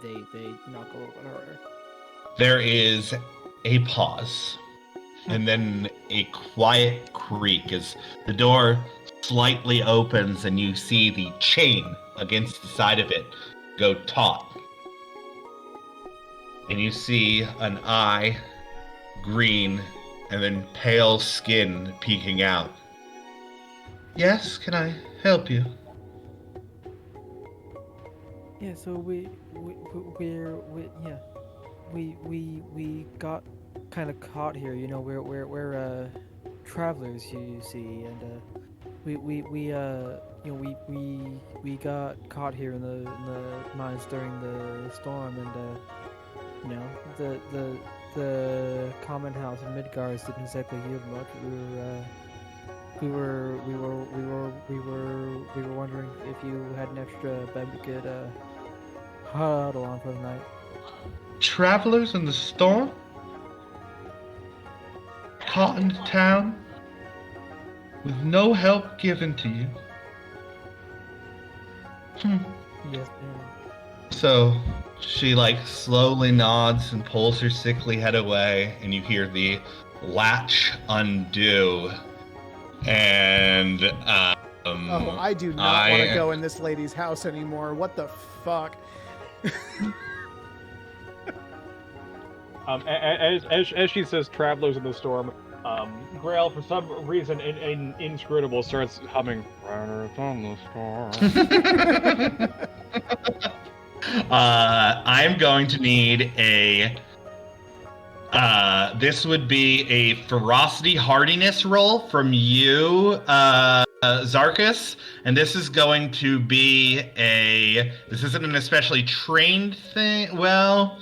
they knock a little bit harder. There is a pause, and then a quiet creak as the door slightly opens, and you see the chain against the side of it go taut. And you see an eye, green, and then pale skin peeking out. Yes, can I help you? Yeah, so we got kind of caught here. You know, we're travelers, you see, and we got caught here in the mines during the storm, and you know, the common house in Midgard didn't exactly yield much. We were wondering if you had an extra bed we could huddle on for the night. Travelers in the storm? Caught in town? With no help given to you? Yes, ma'am. So, she slowly nods and pulls her sickly head away, and you hear the latch undo. And, oh, I do not want to go in this lady's house anymore. What the fuck? As she says travelers in the storm, Grail, for some reason, inscrutable, starts humming Riders on the Storm. I'm going to need a... this would be a ferocity hardiness roll from you, Zarkus, and this is going to be this isn't an especially trained thing. Well,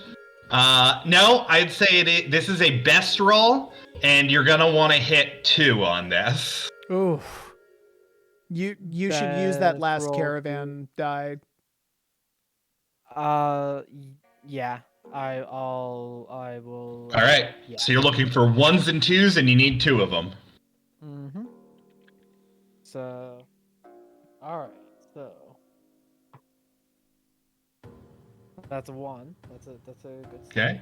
no, I'd say this is a best roll, and you're gonna want to hit 2 on this. Oof. You should use that last caravan die. Yeah. I will. All right. Yeah. So you're looking for 1s and 2s, and you need 2 of them. Mm-hmm. So, all right. So that's a 1. That's a good start. Okay.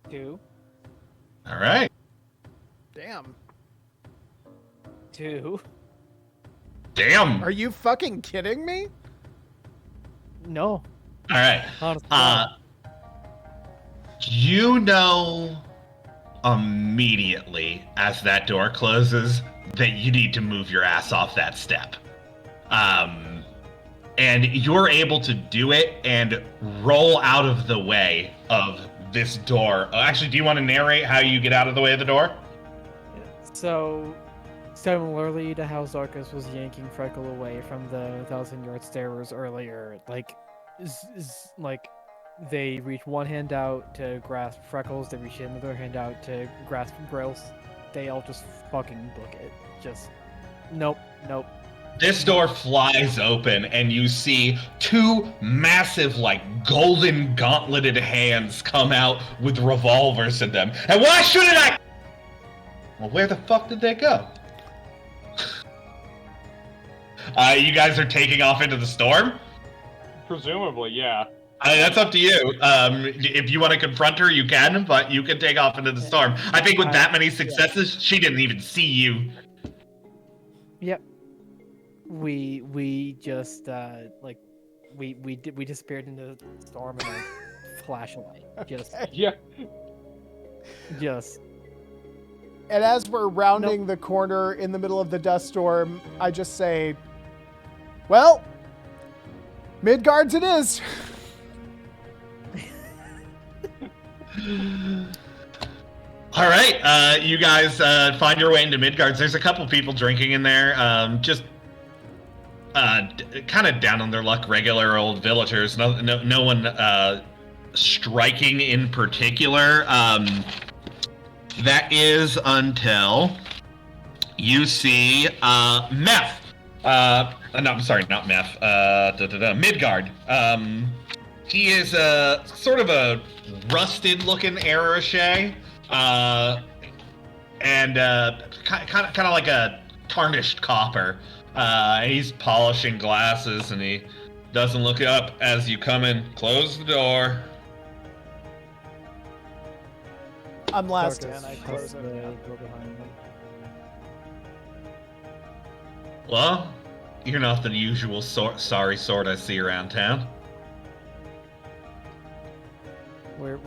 2. All right. Damn. 2. Damn. Are you fucking kidding me? No. All right. Honestly, You know immediately as that door closes that you need to move your ass off that step. And you're able to do it and roll out of the way of this door. Actually, do you want to narrate how you get out of the way of the door? So, similarly to how Zarkus was yanking Freckle away from the 1,000-yard stairs earlier, they reach one hand out to grasp Freckles, they reach another hand out to grasp Grills. They all just fucking book it. Just, nope. This door flies open, and you see two massive, like, golden gauntleted hands come out with revolvers in them. And why shouldn't I? Well, where the fuck did they go? You guys are taking off into the storm? Presumably, yeah. That's up to you. If you want to confront her, you can, but you can take off into the storm. I think with that many successes, she didn't even see you. Yep. We just we disappeared into the storm and a flashlight. Just Yeah. just And as we're rounding the corner in the middle of the dust storm, I just say, well, Midgard's it is. All right, you guys find your way into Midgard's. There's a couple people drinking in there, just kind of down on their luck, regular old villagers. No one striking in particular. That is until you see Meth. No, I'm sorry, not Meth. Midgard. He is sort of a rusted-looking Arache, and kind of like a tarnished copper. He's polishing glasses, and he doesn't look up as you come in. Close the door. I'm last in. Darkus I shuts close the it. door behind me. Well, you're not the usual sorry sort I see around town. We're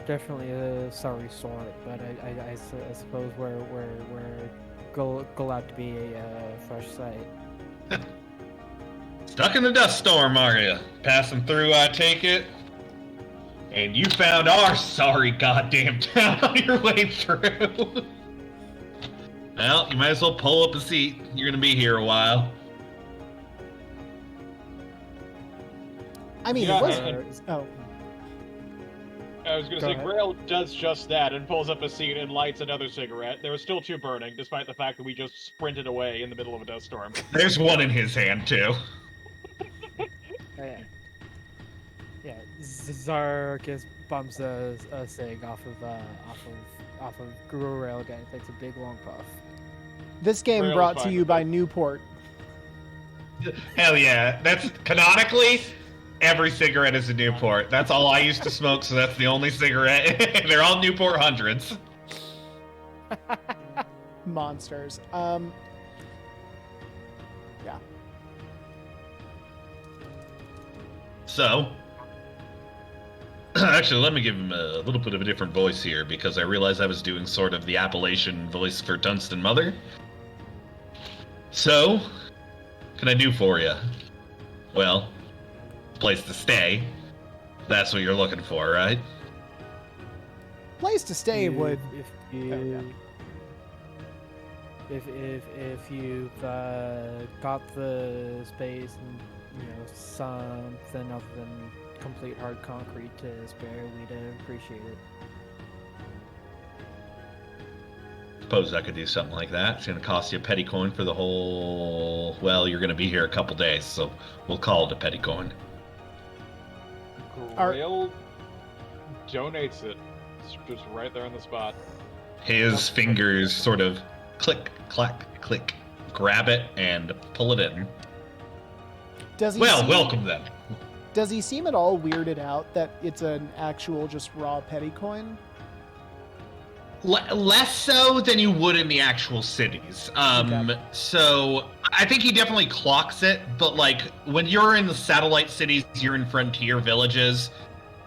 definitely a sorry sort, but I suppose we're glad to be a fresh sight. Stuck in the dust storm, are you? Passing through, I take it? And you found our sorry goddamn town on your way through. Well, you might as well pull up a seat. You're gonna be here a while. I mean, Yeah, it was. and- Oh, I was going to Go say, ahead. Grail does just that and pulls up a seat and lights another cigarette. There are still two burning, despite the fact that we just sprinted away in the middle of a dust storm. There's one in his hand, too. Yeah. Yeah. Zarkus bumps a cig off of Guru Railgun and takes a big long puff. this game Rail's brought to fine you with by it. Newport. Hell yeah. That's canonically, every cigarette is a Newport. That's all I used to smoke, so that's the only cigarette. They're all Newport hundreds. Monsters. Yeah. So, actually, let me give him a little bit of a different voice here, because I realized I was doing sort of the Appalachian voice for Dunstan Mother. So, what can I do for you? Well, place to stay. That's what you're looking for, right? Place to stay would. If you if you've got the space and something other than complete hard concrete to spare, we'd appreciate it. Suppose I could do something like that. It's going to cost you a petty coin for the whole... Well, you're going to be here a couple days, so we'll call it a petty coin. Grail donates it. It's just right there on the spot. His fingers sort of click, clack, click, grab it, and pull it in. Does he Well, seem, welcome then. Does he seem at all weirded out that it's an actual just raw petty coin? Less so than you would in the actual cities. Okay. So I think he definitely clocks it, but like when you're in the satellite cities, you're in frontier villages,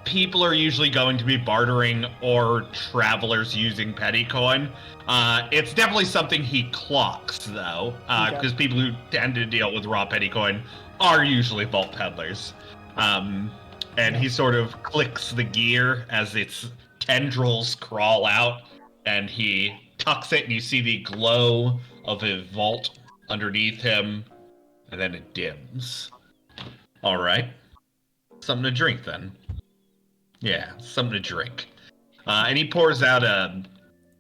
people are usually going to be bartering or travelers using petty coin. It's definitely something he clocks though, because people who tend to deal with raw petty coin are usually vault peddlers. And he sort of clicks the gear as its tendrils crawl out. And he tucks it, and you see the glow of a vault underneath him, and then it dims. All right. Something to drink, then. Yeah, something to drink. And he pours out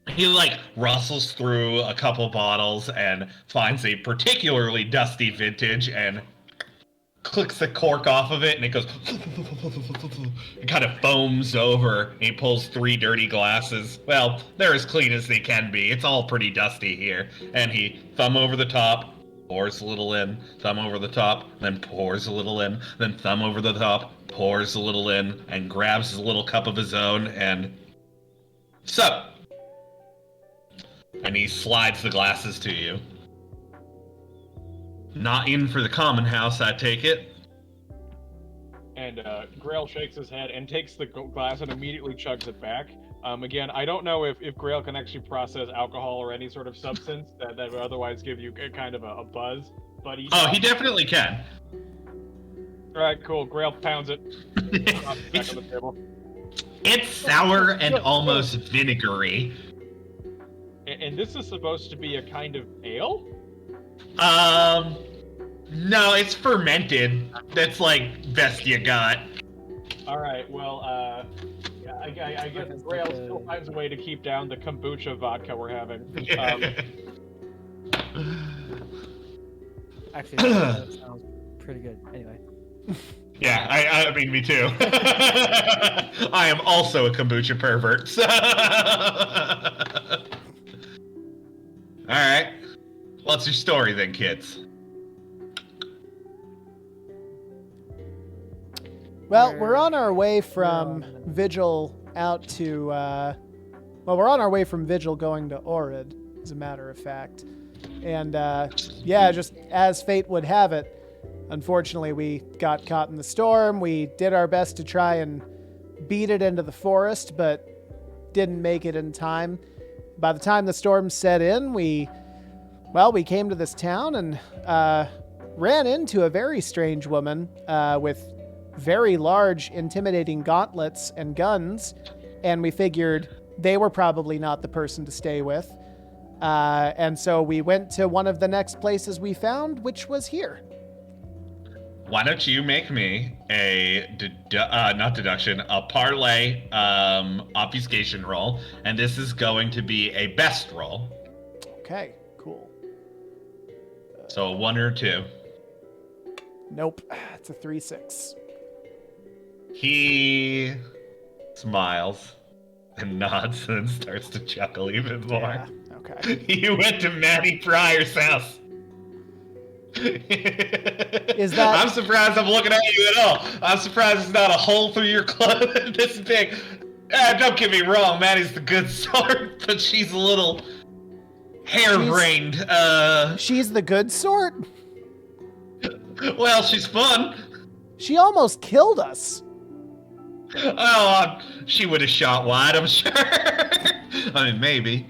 He like rustles through a couple bottles and finds a particularly dusty vintage and clicks the cork off of it, and it goes. It kind of foams over. He pulls 3 dirty glasses. Well, they're as clean as they can be. It's all pretty dusty here. And he thumb over the top, pours a little in, thumb over the top, then pours a little in, then thumb over the top, pours a little in, and grabs his little cup of his own, and sup. And he slides the glasses to you. Not in for the common house, I take it. And Grail shakes his head and takes the glass and immediately chugs it back. Again, I don't know if Grail can actually process alcohol or any sort of substance that would otherwise give you kind of a buzz. But he definitely can. All right, cool. Grail pounds it. Back on the table. It's sour and almost vinegary. And this is supposed to be a kind of ale? No, it's fermented. That's like best you got. All right, well, I guess Grail still finds a way to keep down the kombucha vodka we're having. Actually, that sounds pretty good. Anyway. Yeah, I mean, me too. I am also a kombucha pervert. So. All right. What's your story then, kids? Well, we're on our way from Vigil out to, we're on our way from Vigil going to Orid, as a matter of fact. And, yeah, just as fate would have it, unfortunately, we got caught in the storm. We did our best to try and beat it into the forest, but didn't make it in time. By the time the storm set in, we came to this town and ran into a very strange woman with very large, intimidating gauntlets and guns, and we figured they were probably not the person to stay with. And so we went to one of the next places we found, which was here. Why don't you make me a parlay obfuscation roll, and this is going to be a best roll. Okay, cool. So a 1 or 2. Nope, it's a 3-6. He smiles and nods and starts to chuckle even more. Yeah, okay. You went to Maddie Pryor's house. Is that... I'm surprised I'm looking at you at all. I'm surprised it's not a hole through your clothing this big. Don't get me wrong, Maddie's the good sort, but she's a little harebrained. She's the good sort? Well, she's fun. She almost killed us. Oh, she would have shot wide, I'm sure. I mean, maybe.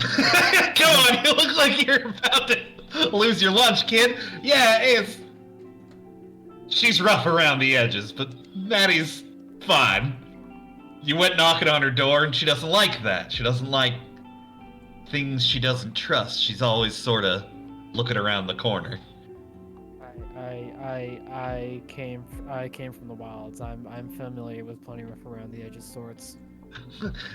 Come on, you look like you're about to lose your lunch, kid. Yeah, she's rough around the edges, but Maddie's fine. You went knocking on her door, and she doesn't like that. She doesn't like things she doesn't trust. She's always sort of looking around the corner. I came from the wilds. I'm familiar with plenty rough around the edges sorts.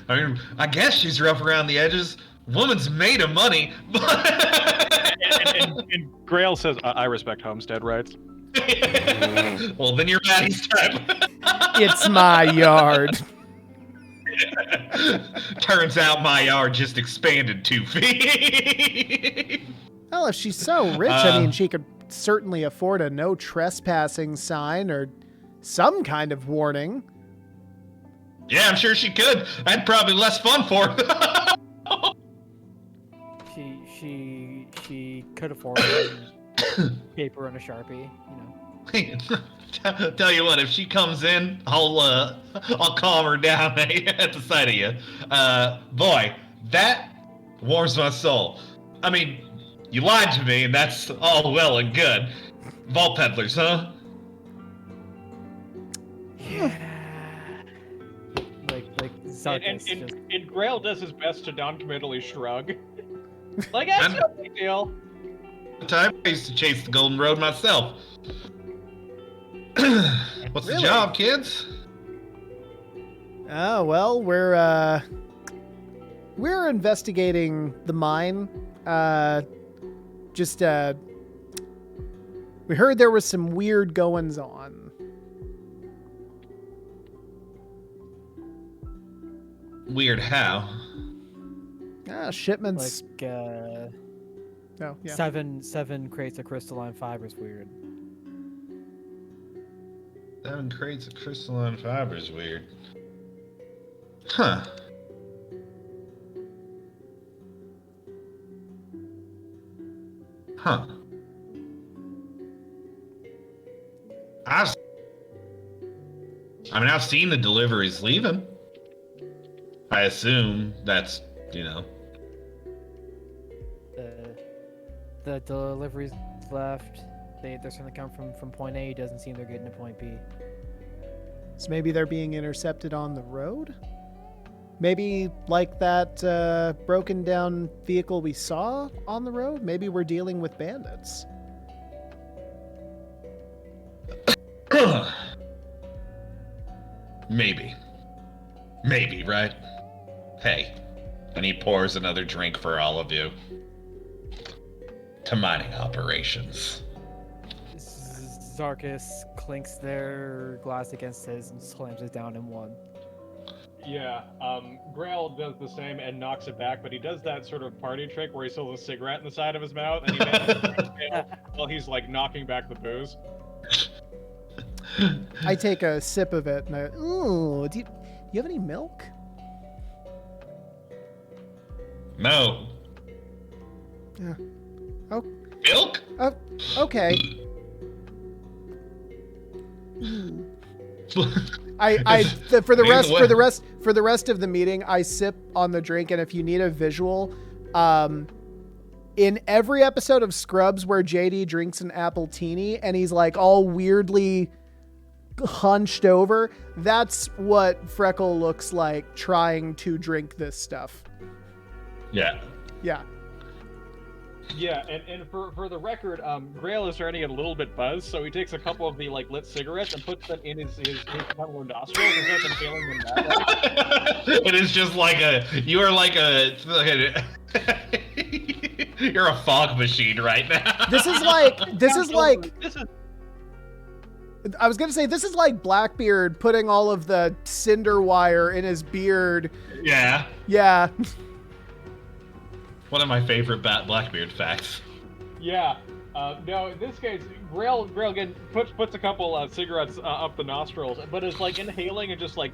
I mean, I guess she's rough around the edges. Woman's made of money, but... and Grail says, I respect homestead rights. Well, then you're Maddie's type. It's my yard. Turns out my yard just expanded 2 feet. Well, if she's so rich, I mean, she could certainly afford a no trespassing sign or some kind of warning. Yeah, I'm sure she could. That'd probably less fun for her. She could afford paper and a Sharpie, you know. Tell you what, if she comes in, I'll calm her down at the sight of you. Boy, that warms my soul. I mean, you lied to me, and that's all well and good. Vault peddlers, huh? Yeah. Like Zarkus just... and Grail does his best to non-committally shrug. Like, that's no big deal. Time I used to chase the Golden Road myself. What's the job, kids? Oh, well, we're we're investigating the mine. We heard there was some weird goings on. Weird how? Shipments. Like Oh, yeah. seven crates of crystalline fibers. Weird. 7 crates of crystalline fibers. Weird. Huh. Huh. I've seen the deliveries leaving. I assume that's, The deliveries left. They're certainly come from point A. Doesn't seem they're getting to point B. So maybe they're being intercepted on the road? Maybe like that broken down vehicle we saw on the road? Maybe we're dealing with bandits. Maybe. Maybe, right? Hey. And he pours another drink for all of you. To mining operations. Zarkus clinks their glass against his and slams it down in one. Yeah, Grail does the same and knocks it back, but he does that sort of party trick where he holds a cigarette in the side of his mouth and he while he's like knocking back the booze. I take a sip of it and I, ooh, do you have any milk? No. Yeah. Oh. Milk? Oh, okay. For the rest of the meeting, I sip on the drink, and if you need a visual, in every episode of Scrubs where JD drinks an appletini and he's like all weirdly hunched over, that's what Freckle looks like trying to drink this stuff. Yeah. Yeah. Yeah, and for the record, Grail is starting to get a little bit buzzed, so he takes a couple of the like lit cigarettes and puts them in his tunnel nostrils and starts inhaling them that way. It is just like you're a fog machine right now. This is I was gonna say this is like Blackbeard putting all of the cinder wire in his beard. Yeah. Yeah. One of my favorite Blackbeard facts. Yeah. No, in this case, Grail again puts a couple cigarettes up the nostrils, but is like inhaling and just like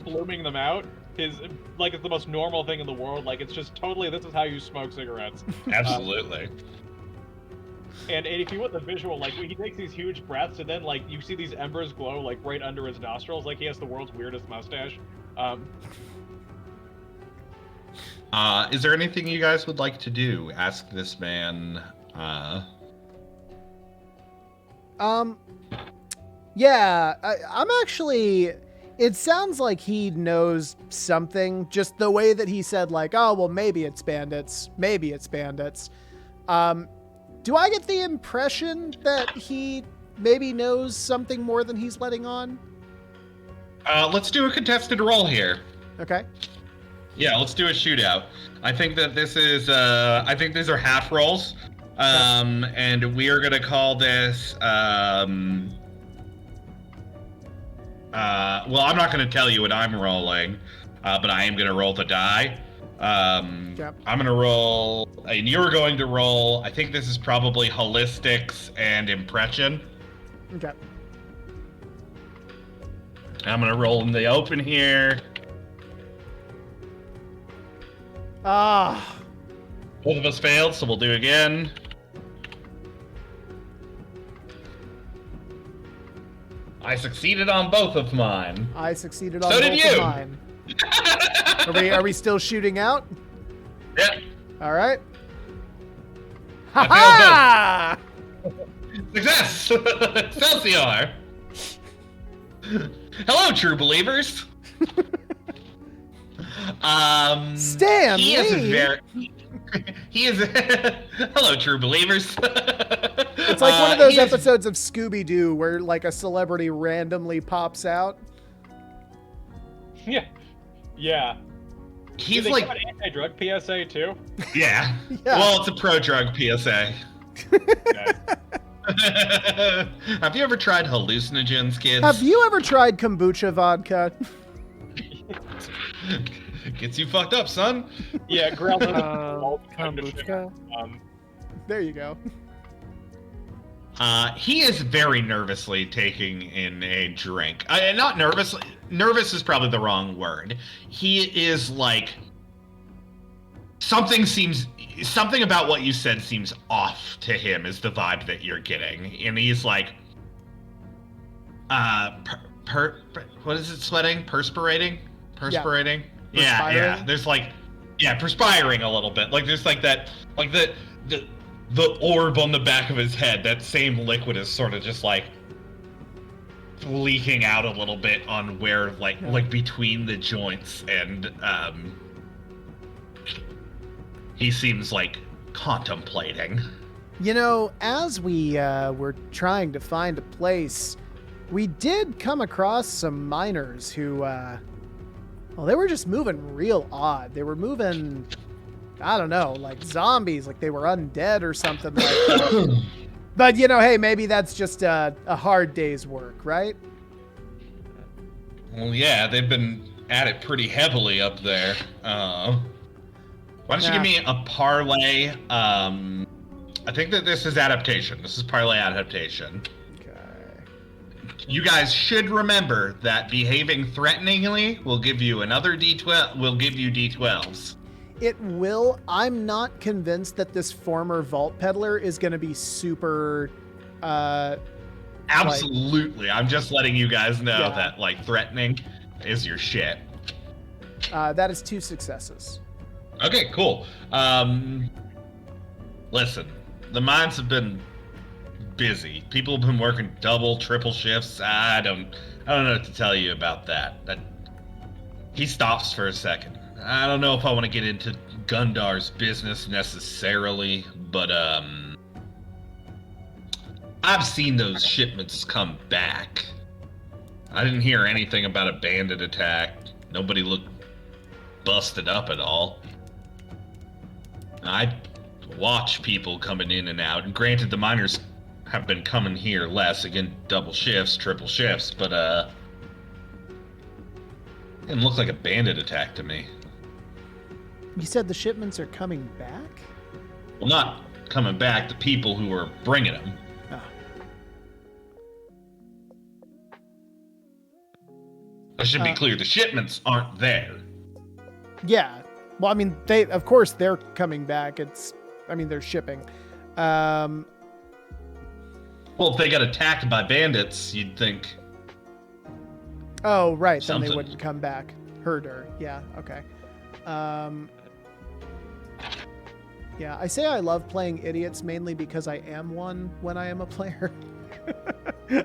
pluming them out. It's the most normal thing in the world. Like it's just totally this is how you smoke cigarettes. Absolutely. And if you want the visual, like he takes these huge breaths and then like you see these embers glow like right under his nostrils, like he has the world's weirdest mustache. Is there anything you guys would like to do? Ask this man. Yeah, I'm actually. It sounds like he knows something. Just the way that he said, like, "Oh, well, maybe it's bandits. Maybe it's bandits." Do I get the impression that he maybe knows something more than he's letting on? Let's do a contested roll here. Okay. Yeah, let's do a shootout. I think that this is, I think these are half rolls. And we are going to call this, well, I'm not going to tell you what I'm rolling, but I am going to roll the die. Yep. I'm going to roll, and you're going to roll, I think this is probably holistics and impression. Okay. I'm going to roll in the open here. Ah. Both of us failed, so we'll do again. I succeeded on both of mine. I succeeded on So both did you. of mine. Are we still shooting out? Yep. All right. I Ha Success! Excelsior! Hello, true believers. Stan he is Lee. he is hello, true believers. It's like one of those episodes of Scooby-Doo where like a celebrity randomly pops out. Yeah. He's they like, got an anti-drug PSA too. yeah. Yeah. Well, it's a pro-drug PSA. Okay. Have you ever tried hallucinogens, kids? Have you ever tried kombucha vodka? Gets you fucked up, son. Yeah, Grail doesn't Kombucha. There you go. He is very nervously taking in a drink. Not nervously. Nervous is probably the wrong word. He is like, something about what you said seems off to him is the vibe that you're getting. And he's like, what is it, sweating? Perspirating? Yeah. Yeah. There's like, perspiring a little bit. Like there's like that, like the orb on the back of his head, that same liquid is sort of just like leaking out a little bit on where like between the joints, and he seems like contemplating. You know, as we were trying to find a place, we did come across some miners who, well, they were just moving real odd. They were moving, I don't know, like zombies, like they were undead or something like that. But, you know, hey, maybe that's just a hard day's work, right? Well, yeah, they've been at it pretty heavily up there. Why don't you give me a parlay? I think that this is adaptation. This is parlay adaptation. Okay. You guys should remember that behaving threateningly will give you another D12. Will give you D12s. It will. I'm not convinced that this former Vault Peddler is going to be super. Absolutely. I'm just letting you guys know that like threatening is your shit. That is 2 successes. Okay, cool. Listen, the mines have been busy. People have been working double, triple shifts. I don't know what to tell you about that. He stops for a second. I don't know if I want to get into Gundar's business necessarily, but I've seen those shipments come back. I didn't hear anything about a bandit attack. Nobody looked busted up at all. I watch people coming in and out, and granted the miners have been coming here less, again, double shifts, triple shifts, but it didn't look like a bandit attack to me. You said the shipments are coming back? Well, not coming back, the people who were bringing them. Oh. I should be clear, the shipments aren't there. Yeah. Well, I mean, of course they're coming back. They're shipping. Well, if they got attacked by bandits, you'd think. Oh, right. Something. Then they wouldn't come back. Herder. Yeah. Okay. Yeah, I say I love playing idiots mainly because I am one when I am a player.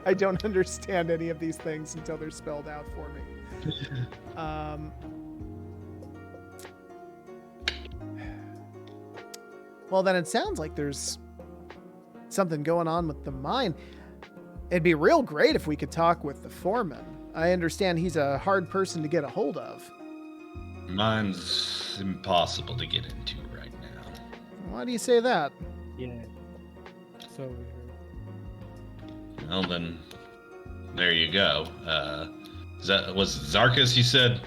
I don't understand any of these things until they're spelled out for me. Well, then it sounds like there's something going on with the mine. It'd be real great if we could talk with the foreman. I understand he's a hard person to get a hold of. Mine's impossible to get into right now. Why do you say that? Yeah. So Well, then, there you go. Was it Zarkus, you said?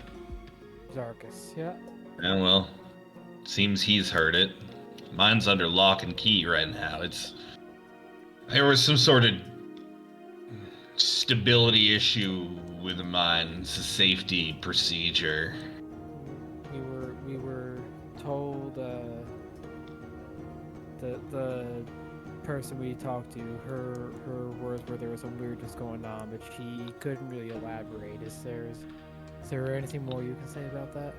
Zarkus, yeah. Yeah, well, seems he's heard it. Mine's under lock and key right now. There was some sort of stability issue with the mine. It's a safety procedure. We were told the person we talked to, her words were there was some weirdness going on, but she couldn't really elaborate. Is there anything more you can say about that?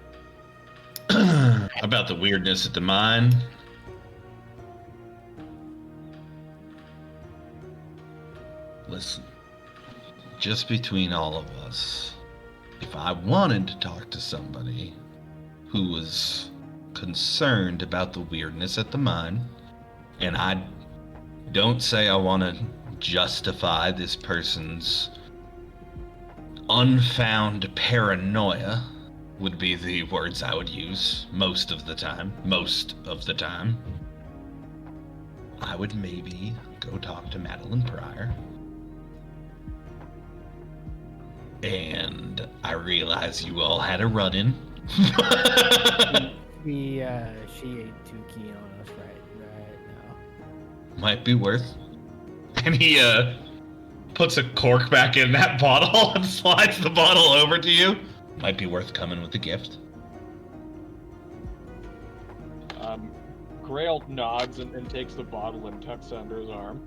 About the weirdness at the mine? Listen, just between all of us, if I wanted to talk to somebody who was concerned about the weirdness at the mine, and I don't say I want to justify this person's unfound paranoia would be the words I would use most of the time. Most of the time. I would maybe go talk to Madeline Pryor. And I realize you all had a run-in. She ain't too keen on us right now. Might be worth. And he puts a cork back in that bottle and slides the bottle over to you. Might be worth coming with a gift. Grail nods and takes the bottle and tucks it under his arm.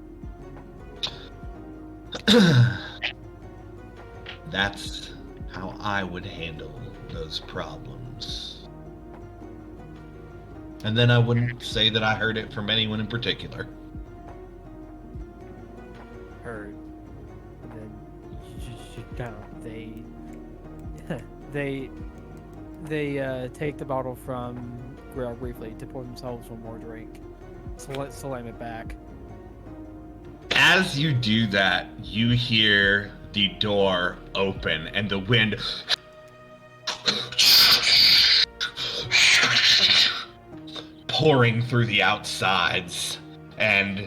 That's how I would handle those problems. And then I wouldn't say that I heard it from anyone in particular. Heard. And then they take the bottle from Grail briefly to pour themselves one more drink. Slam it back. As you do that, you hear the door open and the wind pouring through the outsides, and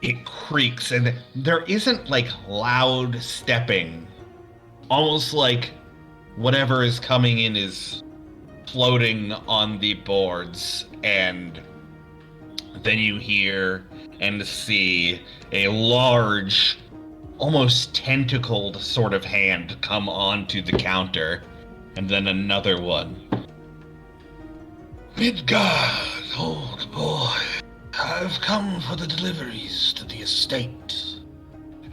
it creaks, and there isn't like loud stepping, almost like whatever is coming in is floating on the boards, and then you hear and see a large, almost tentacled sort of hand come onto the counter, and then another one. Midgard, old boy, I've come for the deliveries to the estate.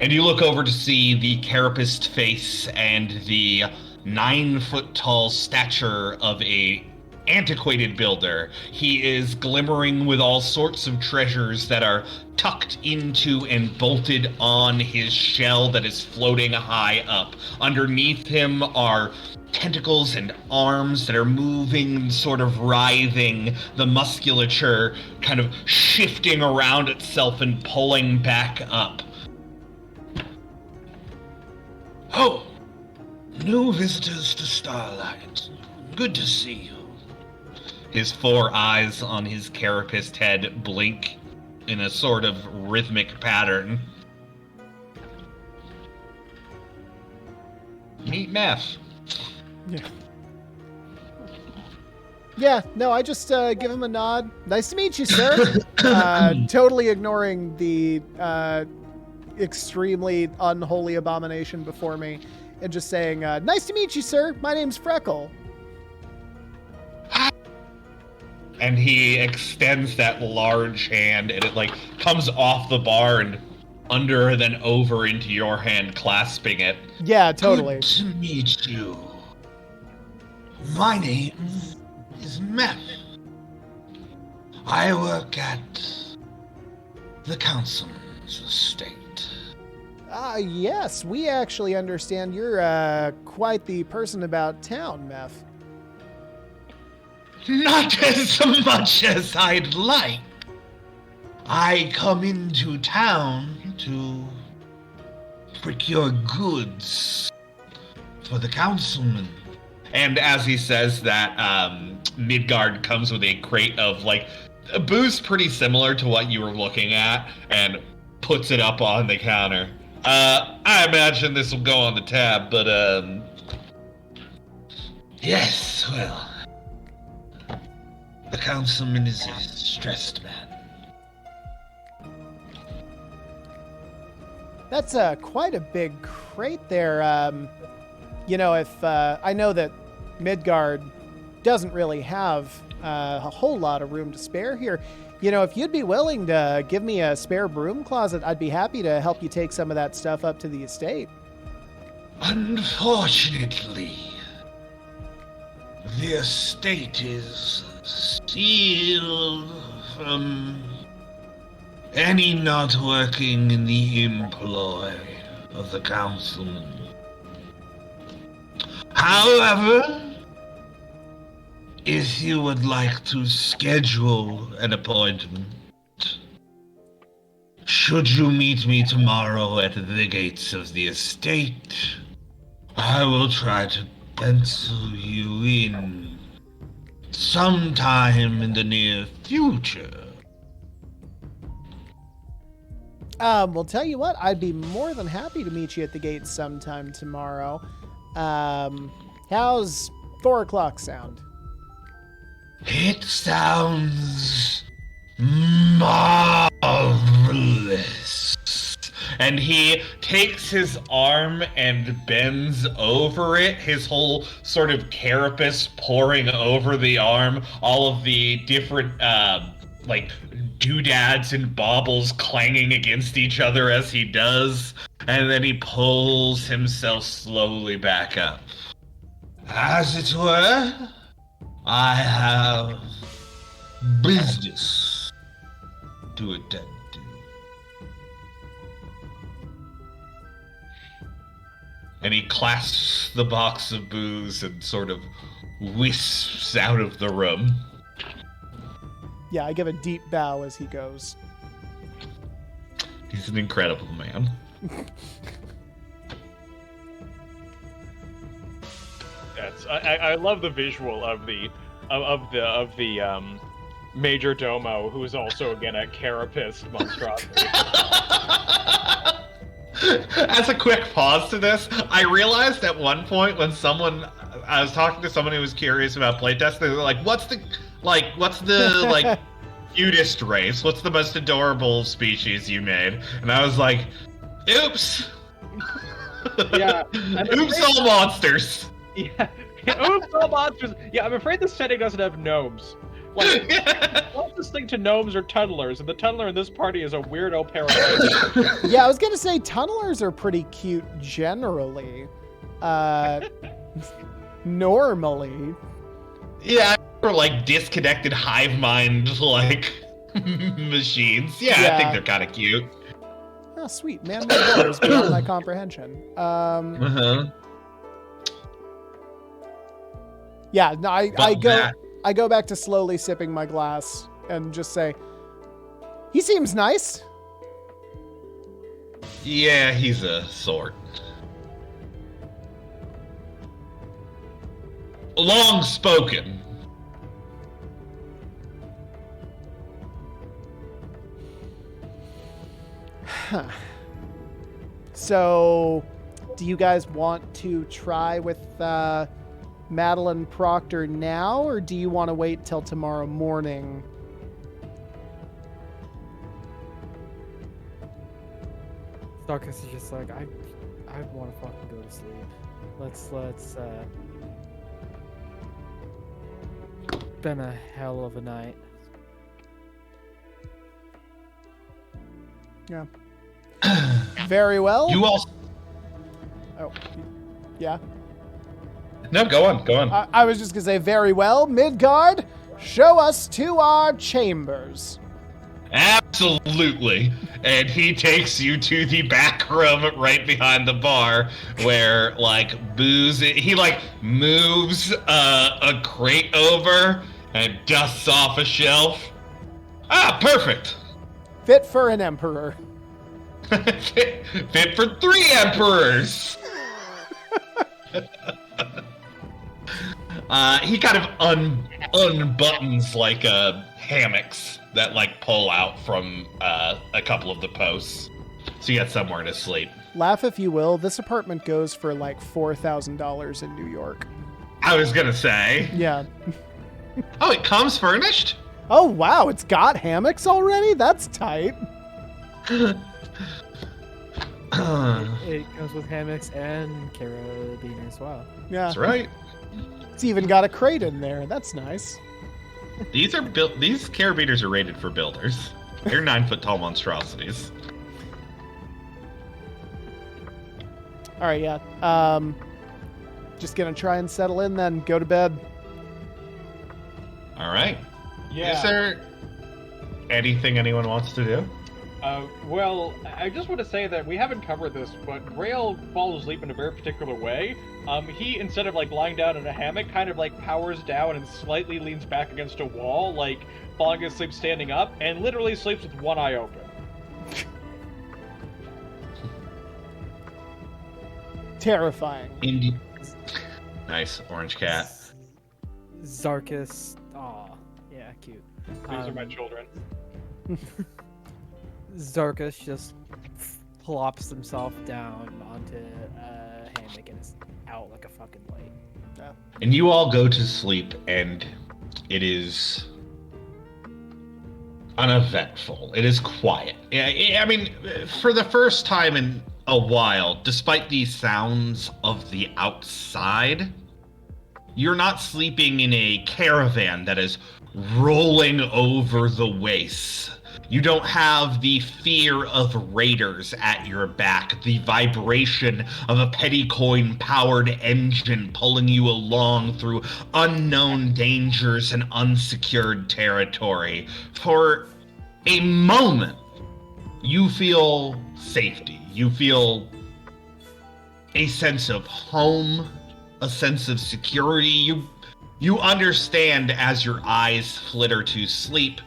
And you look over to see the carapaced face and the 9-foot-tall stature of a antiquated builder. He is glimmering with all sorts of treasures that are tucked into and bolted on his shell that is floating high up. Underneath him are tentacles and arms that are moving and sort of writhing, the musculature kind of shifting around itself and pulling back up. Oh, new visitors to Starlight. Good to see you. His 4 eyes on his carapaced head blink in a sort of rhythmic pattern. Meet Meth. Yeah, no, I just give him a nod. Nice to meet you, sir. Totally ignoring the extremely unholy abomination before me and just saying, nice to meet you, sir. My name's Freckle. And he extends that large hand, and it like comes off the bar and under and then over into your hand, clasping it. Yeah, totally. Good to meet you. My name is Meth. I work at the councilman's estate. Yes, we actually understand you're quite the person about town, Meth. Not as much as I'd like. I come into town to procure goods for the councilman. And as he says that, Midgard comes with a crate of, like, booze pretty similar to what you were looking at, and puts it up on the counter. I imagine this will go on the tab, but, yes, well, the councilman is a stressed man. That's quite a big crate there. You know, if I know that Midgard doesn't really have a whole lot of room to spare here. You know, if you'd be willing to give me a spare broom closet, I'd be happy to help you take some of that stuff up to the estate. Unfortunately, the estate is sealed from any not working in the employ of the councilman. However, if you would like to schedule an appointment, should you meet me tomorrow at the gates of the estate, I will try to pencil you in sometime in the near future. Well, tell you what, I'd be more than happy to meet you at the gate sometime tomorrow. How's 4 o'clock sound? It sounds marvelous. And he takes his arm and bends over it, his whole sort of carapace pouring over the arm, all of the different, like, doodads and baubles clanging against each other as he does, and then he pulls himself slowly back up. As it were, I have business to attend to. And he clasps the box of booze and sort of wisps out of the room. Yeah, I give a deep bow as he goes. He's an incredible man. That's I love the visual of the major domo, who's also again a carapace monstrosity. As a quick pause to this, I realized at one point when I was talking to someone who was curious about playtesting, they were like, what's the cutest race? What's the most adorable species you made? And I was like, oops. Yeah. Oops, all monsters. Yeah. Oops, all monsters. Yeah, I'm afraid the setting doesn't have gnomes. Like, closest thing to gnomes are tunnelers, and the tunneler in this party is a weirdo parasite. Yeah, I was gonna say tunnelers are pretty cute generally. Normally. Yeah, for like disconnected hive mind like machines. Yeah, I think they're kind of cute. Oh, sweet. Man, my doors beyond my comprehension. Yeah, no, I go back to slowly sipping my glass and just say, he seems nice. Yeah, he's a sort. Long spoken. Huh. So, do you guys want to try with Madeline Proctor now, or do you want to wait till tomorrow morning? Starkus is just like, I want to fucking go to sleep. Let's been a hell of a night. Yeah. Very well. You all. Oh, yeah. No, go on. I was just gonna say, very well, Midgard, show us to our chambers. Absolutely. And he takes you to the back room right behind the bar where, like, booze, he, like, moves a crate over and dusts off a shelf. Ah, perfect. Fit for an emperor. Fit for 3 emperors. He kind of unbuttons, like, hammocks that, like, pull out from a couple of the posts. So you got somewhere to sleep. Laugh if you will, this apartment goes for like $4,000 in New York. I was gonna say. Yeah. Oh, it comes furnished? Oh, wow, it's got hammocks already? That's tight. It comes with hammocks and carabiner as well. Yeah. That's right. It's even got a crate in there. That's nice. These carabiners are rated for builders. They're 9-foot-tall monstrosities. All right, yeah. Just gonna try and settle in then. Go to bed. All right. Yeah. Is there anything anyone wants to do? Well, I just want to say that we haven't covered this, but Grail falls asleep in a very particular way. He, instead of, like, lying down in a hammock, kind of, like, powers down and slightly leans back against a wall, like, falling asleep standing up, and literally sleeps with one eye open. Terrifying. Nice, orange cat. Zarkus. Aw, yeah, cute. These are my children. Zarkus just plops himself down onto a hammock and is out like a fucking light. And you all go to sleep, and it is uneventful. It is quiet. I mean, for the first time in a while, despite the sounds of the outside, you're not sleeping in a caravan that is rolling over the wastes. You don't have the fear of raiders at your back, the vibration of a petty coin-powered engine pulling you along through unknown dangers and unsecured territory. For a moment, you feel safety. You feel a sense of home, a sense of security. You understand as your eyes flitter to sleep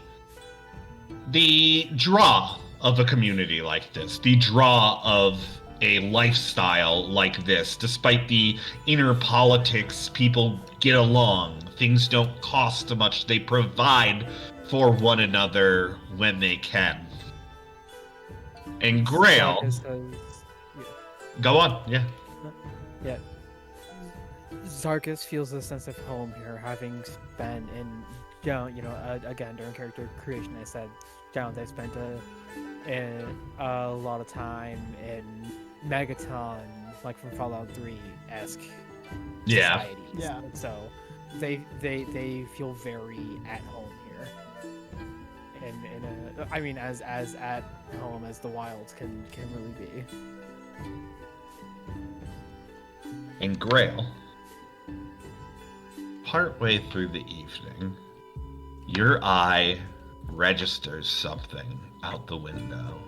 the draw of a community like this, the draw of a lifestyle like this. Despite the inner politics, people get along. Things don't cost so much. They provide for one another when they can. And Grail... Zarkus says, Go on, yeah. yeah. Zarkus feels a sense of home here, having spent again, during character creation, I said, they spent a lot of time in Megaton, like from Fallout 3-esque societies. Yeah. And so they feel very at home here. And as at home as the wilds can really be. And Grail, partway through the evening, your eye registers something out the window.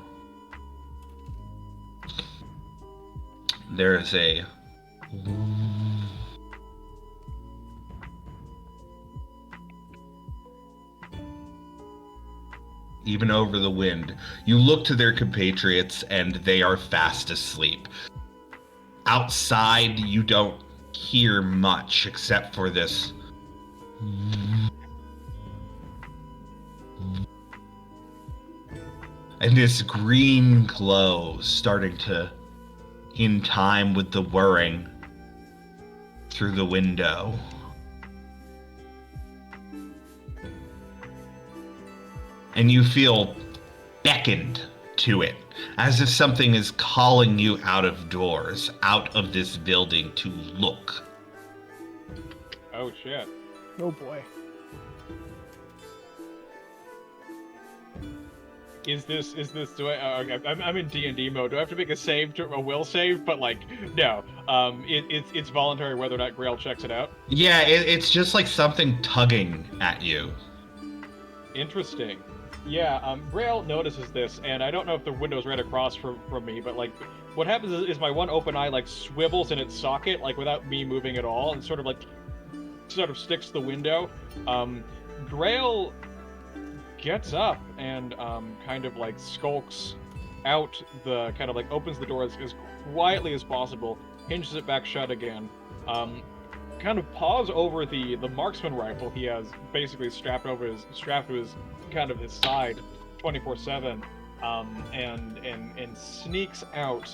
There is a even over the wind. You look to their compatriots and they are fast asleep. Outside, you don't hear much except for this and this green glow starting to, in time with the whirring through the window. And you feel beckoned to it, as if something is calling you out of doors, out of this building to look. Oh shit. Oh boy. Is this do I I'm in D&D mode. Do I have to make a will save? But like, no. It's voluntary whether or not Grail checks it out. Yeah, it's just like something tugging at you. Interesting. Yeah, Grail notices this, and I don't know if the window's right across from me, but like, what happens is my one open eye like swivels in its socket, like without me moving at all, and sort of sticks to the window. Grail gets up and kind of like skulks out the, kind of like opens the door as quietly as possible, hinges it back shut again, kind of paws over the marksman rifle he has basically strapped to his kind of his side 24/7, and sneaks out,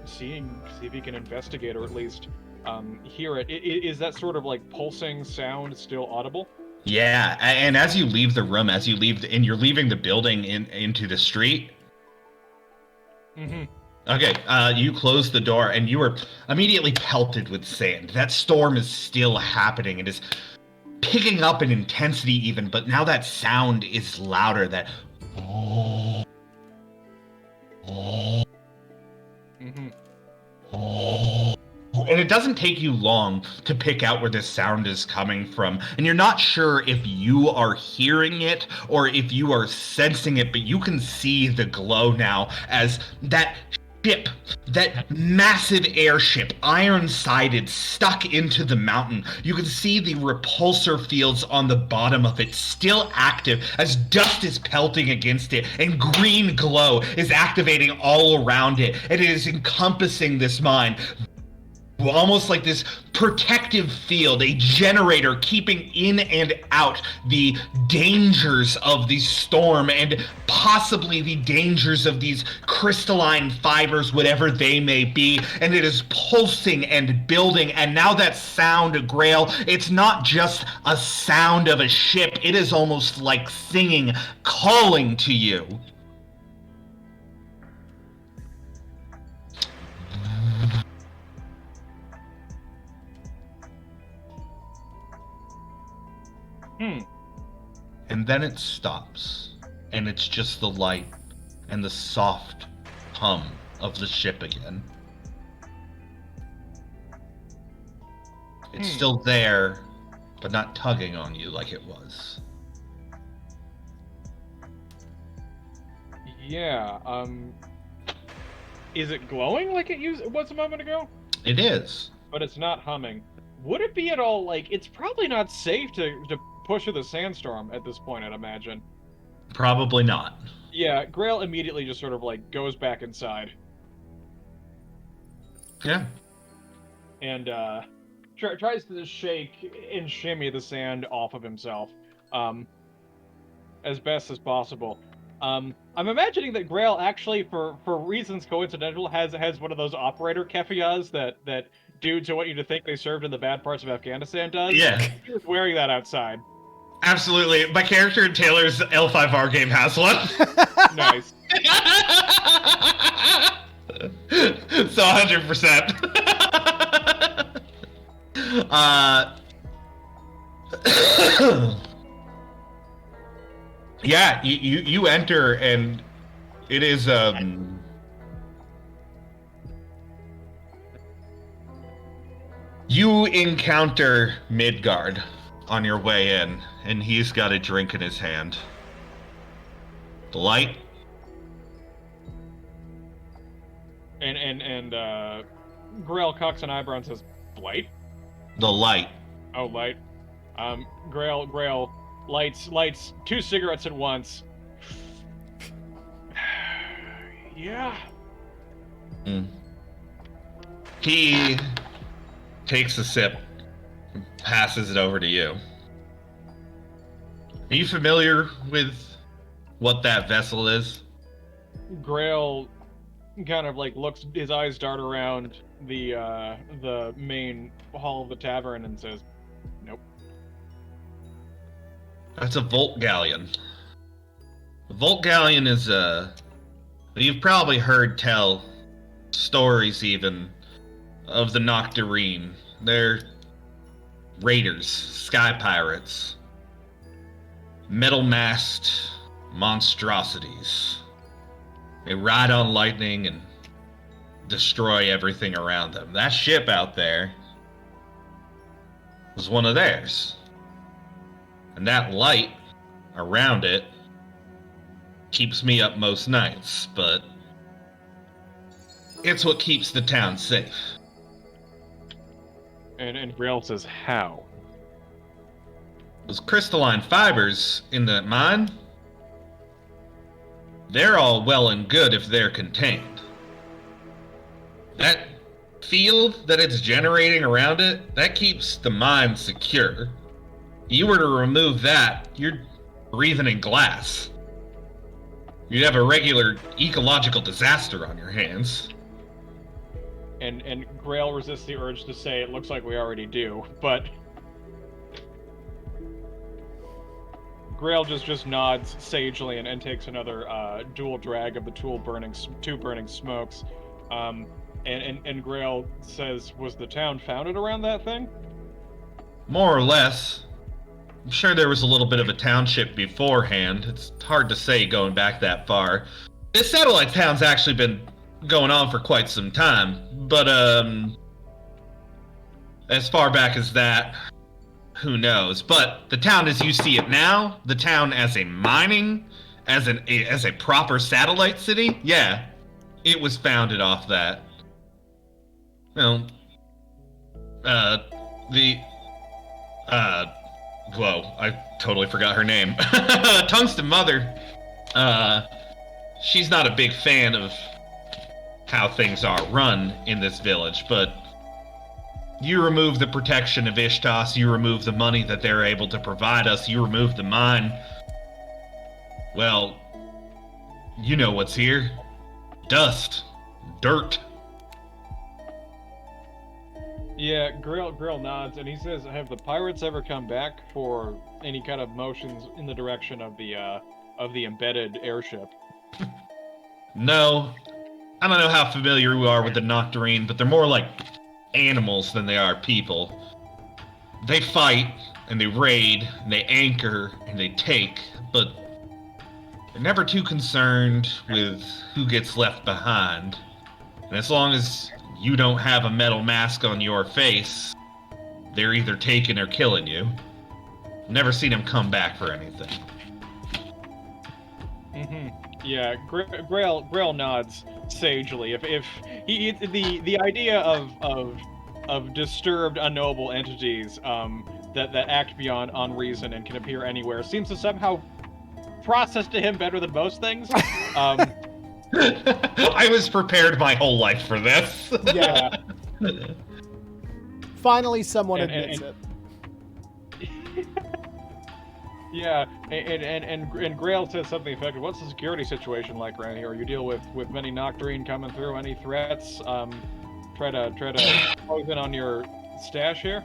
see if he can investigate or at least hear it. Is that sort of like pulsing sound still audible? Yeah, and as you leave the room, and you're leaving the building into the street. Mm-hmm. Okay, you close the door, and you are immediately pelted with sand. That storm is still happening. It is picking up in intensity even, but now that sound is louder, that... Mm-hmm. And it doesn't take you long to pick out where this sound is coming from. And you're not sure if you are hearing it or if you are sensing it, but you can see the glow now as that ship, that massive airship, iron-sided, stuck into the mountain. You can see the repulsor fields on the bottom of it still active as dust is pelting against it, and green glow is activating all around it, and it is encompassing this mine. almost like this protective field, a generator keeping in and out the dangers of the storm and possibly the dangers of these crystalline fibers, whatever they may be. And it is pulsing and building. And now that sound, Grail, it's not just a sound of a ship. It is almost like singing, calling to you. And then it stops, and it's just the light and the soft hum of the ship again. It's still there, but not tugging on you like it was. Yeah, is it glowing like it was a moment ago? It is. But it's not humming. Would it be at all, like, it's probably not safe to push through the sandstorm at this point, I'd imagine. Probably not. Yeah, Grail immediately just sort of, like, goes back inside. Yeah. And, tries to shake and shimmy the sand off of himself, as best as possible. I'm imagining that Grail actually, for reasons coincidental, has one of those operator kefiahs that dudes who want you to think they served in the bad parts of Afghanistan does. Yeah. He was wearing that outside. Absolutely. My character in Taylor's L5R game has one. Nice. So 100%. Yeah, you enter and it is you encounter Midgard on your way in, and he's got a drink in his hand. The light. And Grail cocks an eyebrow and says, "Light?" The light. Oh, light. Grail lights 2 cigarettes at once. Yeah. He takes a sip and passes it over to you. Are you familiar with what that vessel is? Grail kind of like looks, his eyes dart around the main hall of the tavern and says, "Nope." That's a Volt Galleon. A Volt Galleon is you've probably heard tell stories even of the Nocturine. They're raiders, sky pirates, metal masked monstrosities. They ride on lightning and destroy everything around them. That ship out there was one of theirs. And that light around it keeps me up most nights, but it's what keeps the town safe. And Grail says, "How?" Those crystalline fibers in that mine, they're all well and good if they're contained. That field that it's generating around it, that keeps the mine secure. You were to remove that, you're breathing in glass. You'd have a regular ecological disaster on your hands. And Grail resists the urge to say, "It looks like we already do," but Grail just nods sagely and takes another dual drag of the two burning smokes. And Grail says, "Was the town founded around that thing?" More or less. I'm sure there was a little bit of a township beforehand. It's hard to say going back that far. This satellite town's actually been going on for quite some time, but as far back as that, who knows? But the town as you see it now, the town as a mining, as a proper satellite city, yeah, it was founded off that. Well, whoa, I totally forgot her name. Tungsten Mother. She's not a big fan of how things are run in this village, but You remove the protection of Ishtos, you remove the money that they're able to provide us, you remove the mine. Well, you know what's here. Dust. Dirt. Yeah, Grail nods, and he says, "Have the pirates ever come back for any kind of motions in the direction of the embedded airship?" No. I don't know how familiar you are with the Nocturne, but they're more like animals than they are people. They fight, and they raid, and they anchor, and they take, but they're never too concerned with who gets left behind. And as long as you don't have a metal mask on your face, they're either taking or killing you. Never seen them come back for anything. Yeah, Grail nods sagely. If he the idea of disturbed, unknowable entities that act beyond on reason and can appear anywhere seems to somehow process to him better than most things. I was prepared my whole life for this. Yeah. Finally, someone admits it. Yeah, and Grail says something effective. What's the security situation like around here? You deal with many Nocturne coming through. Any threats? Try to close in on your stash here.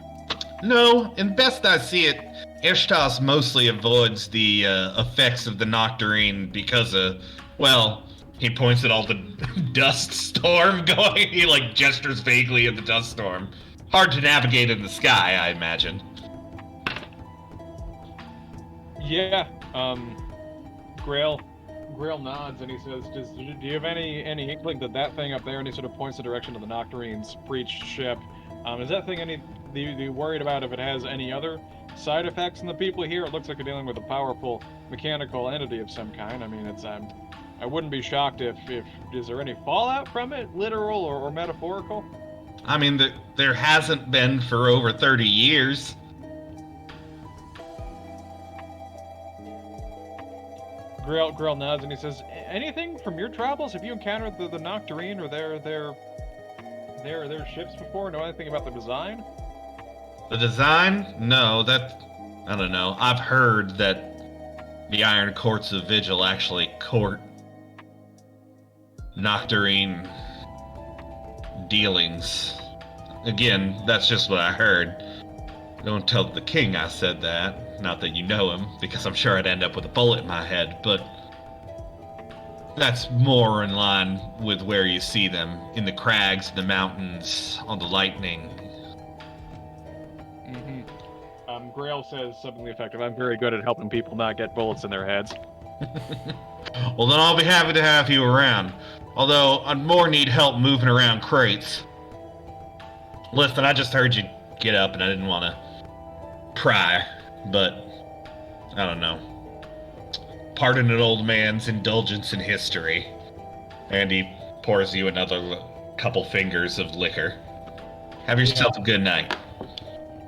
No, and best I see it, Ishtos mostly avoids the effects of the Nocturne because of, well, he points at all the dust storm going. He like gestures vaguely at the dust storm. Hard to navigate in the sky, I imagine. Yeah. Grail nods and he says, "Do you have any inkling that thing up there?" And he sort of points the direction of the Nocturne's breached ship. Is that thing do you worried about if it has any other side effects on the people here? It looks like you're dealing with a powerful mechanical entity of some kind. I mean, it's I wouldn't be shocked if is there any fallout from it, literal or metaphorical? I mean, there hasn't been for over 30 years. Grail nods and he says, "Anything from your travels? Have you encountered the Nocturne or their ships before? Know anything about the design?" The design? No, I don't know. I've heard that the Iron Courts of Vigil actually court Nocturne dealings. Again, that's just what I heard. Don't tell the king I said that. Not that you know him, because I'm sure I'd end up with a bullet in my head, but that's more in line with where you see them, in the crags, the mountains, on the lightning. Grail says something effective. "I'm very good at helping people not get bullets in their heads." Well, then I'll be happy to have you around. Although, I'd more need help moving around crates. Listen, I just heard you get up and I didn't want to pry, but I don't know. Pardon an old man's indulgence in history. And he pours you another couple fingers of liquor. Have yourself a good night.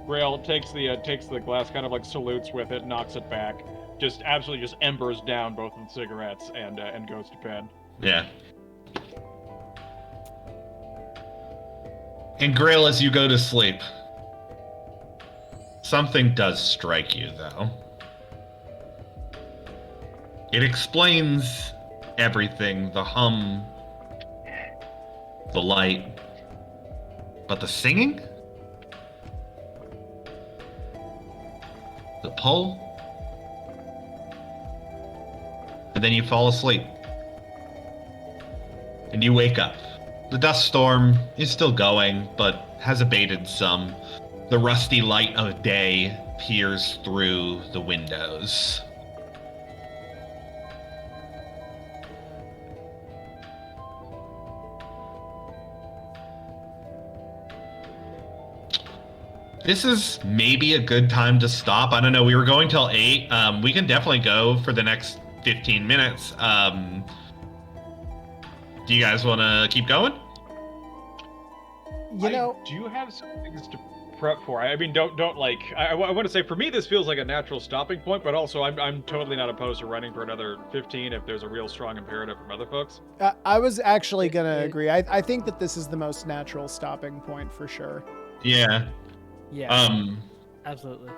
Grail takes the glass, kind of like salutes with it, knocks it back, just absolutely just embers down both of the cigarettes and goes to bed. Yeah. And Grail, as you go to sleep, something does strike you, though. It explains everything, the hum, the light, but the singing? The pull? And then you fall asleep. And you wake up. The dust storm is still going, but has abated some. The rusty light of day peers through the windows. This is maybe a good time to stop. I don't know. We were going till 8. We can definitely go for the next 15 minutes. Do you guys want to keep going? Do you have some things to prep for? I mean, don't like. I want to say, for me, this feels like a natural stopping point, but also I'm totally not opposed to running for another 15 if there's a real strong imperative from other folks. I was actually gonna agree. I think that this is the most natural stopping point for sure. Yeah. Yeah. Absolutely.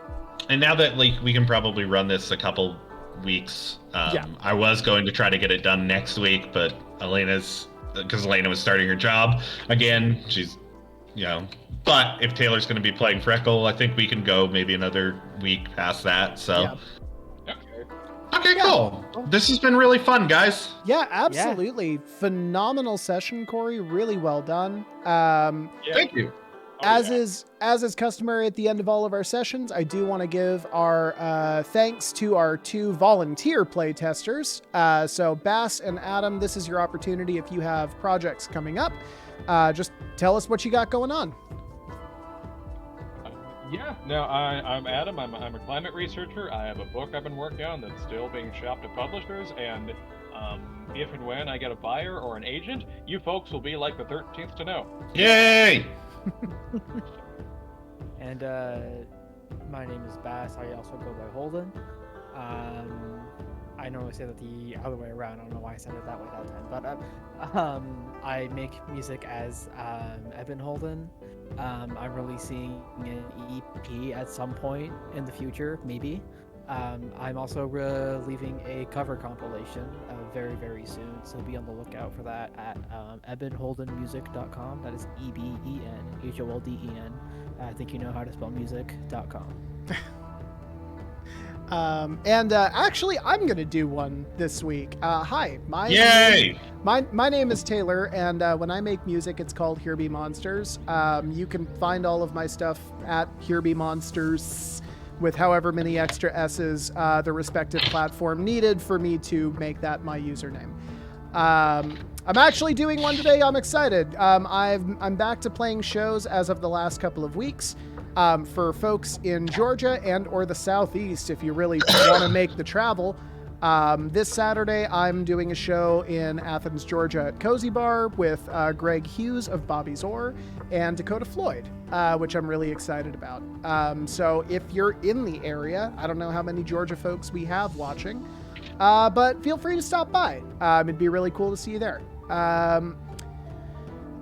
And now that like we can probably run this a couple weeks, I was going to try to get it done next week, but because Elena was starting her job again, she's, but if Taylor's going to be playing Freckle, I think we can go maybe another week past that. So, okay, cool. This has been really fun, guys. Yeah, absolutely. Phenomenal session, Corey. Really well done. Thank you. As is customary at the end of all of our sessions, I do want to give our thanks to our 2 volunteer playtesters. So Bass and Adam, this is your opportunity if you have projects coming up. Just tell us what you got going on. I'm Adam. I'm a climate researcher. I have a book I've been working on that's still being shopped at publishers, and if and when I get a buyer or an agent, you folks will be like the 13th to know. Yay! And my name is Bass. I also go by Holden. I normally say that the other way around. I don't know why I said it that way that time. But I make music as Eben Holden. I'm releasing an EP at some point in the future, maybe. I'm also leaving a cover compilation very, very soon, so be on the lookout for that at ebenholdenmusic.com. That is EBENHOLDEN. I think you know how to spell music.com. Actually, I'm going to do one this week. Hi, my name is Taylor, and when I make music, it's called Here Be Monsters. You can find all of my stuff at Here Be Monsters, with however many extra S's the respective platform needed for me to make that my username. I'm actually doing one today. I'm excited. I'm back to playing shows as of the last couple of weeks for folks in Georgia and or the Southeast if you really want to make the travel. This Saturday, I'm doing a show in Athens, Georgia at Cozy Bar with Greg Hughes of Bobby's Oar and Dakota Floyd, which I'm really excited about. So if you're in the area, I don't know how many Georgia folks we have watching, but feel free to stop by. It'd be really cool to see you there.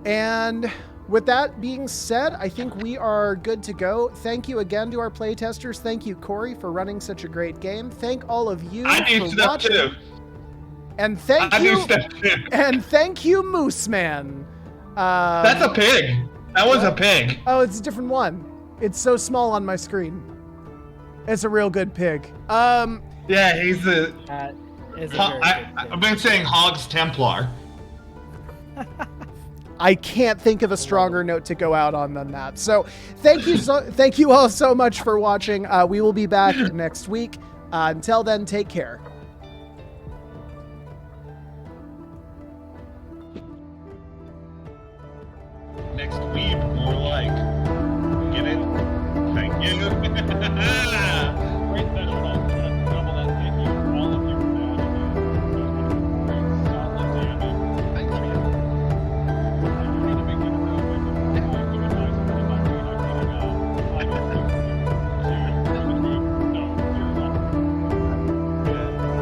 And with that being said, I think we are good to go. Thank you again to our playtesters. Thank you, Corey, for running such a great game. Thank all of you for watching. Too. And thank you, Moose Man. That's a pig. That was a pig. Oh, it's a different one. It's so small on my screen. It's a real good pig. Yeah, he's the. I've been saying Hog's Templar. I can't think of a stronger note to go out on than that. So thank you all so much for watching. We will be back next week. Until then, take care. Next week, more like. Get it? Thank you. Great session, all. Double that thank you. All of you for that. Solid damage. Thanks, man. I need to make it give advice about doing I hope you to you're welcome.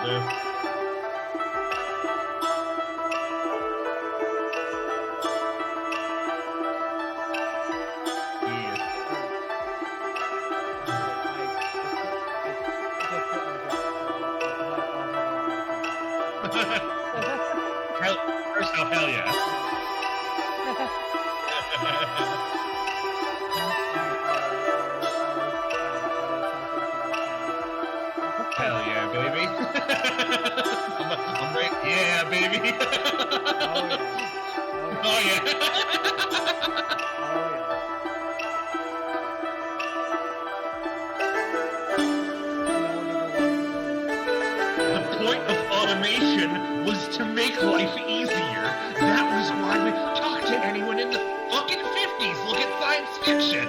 do. First off, hell yeah. Hell yeah, baby. I'm right. Yeah, baby. Oh yeah. The point of automation was to make life easier. That was why we talk to anyone in the fucking 50s. Look at science fiction.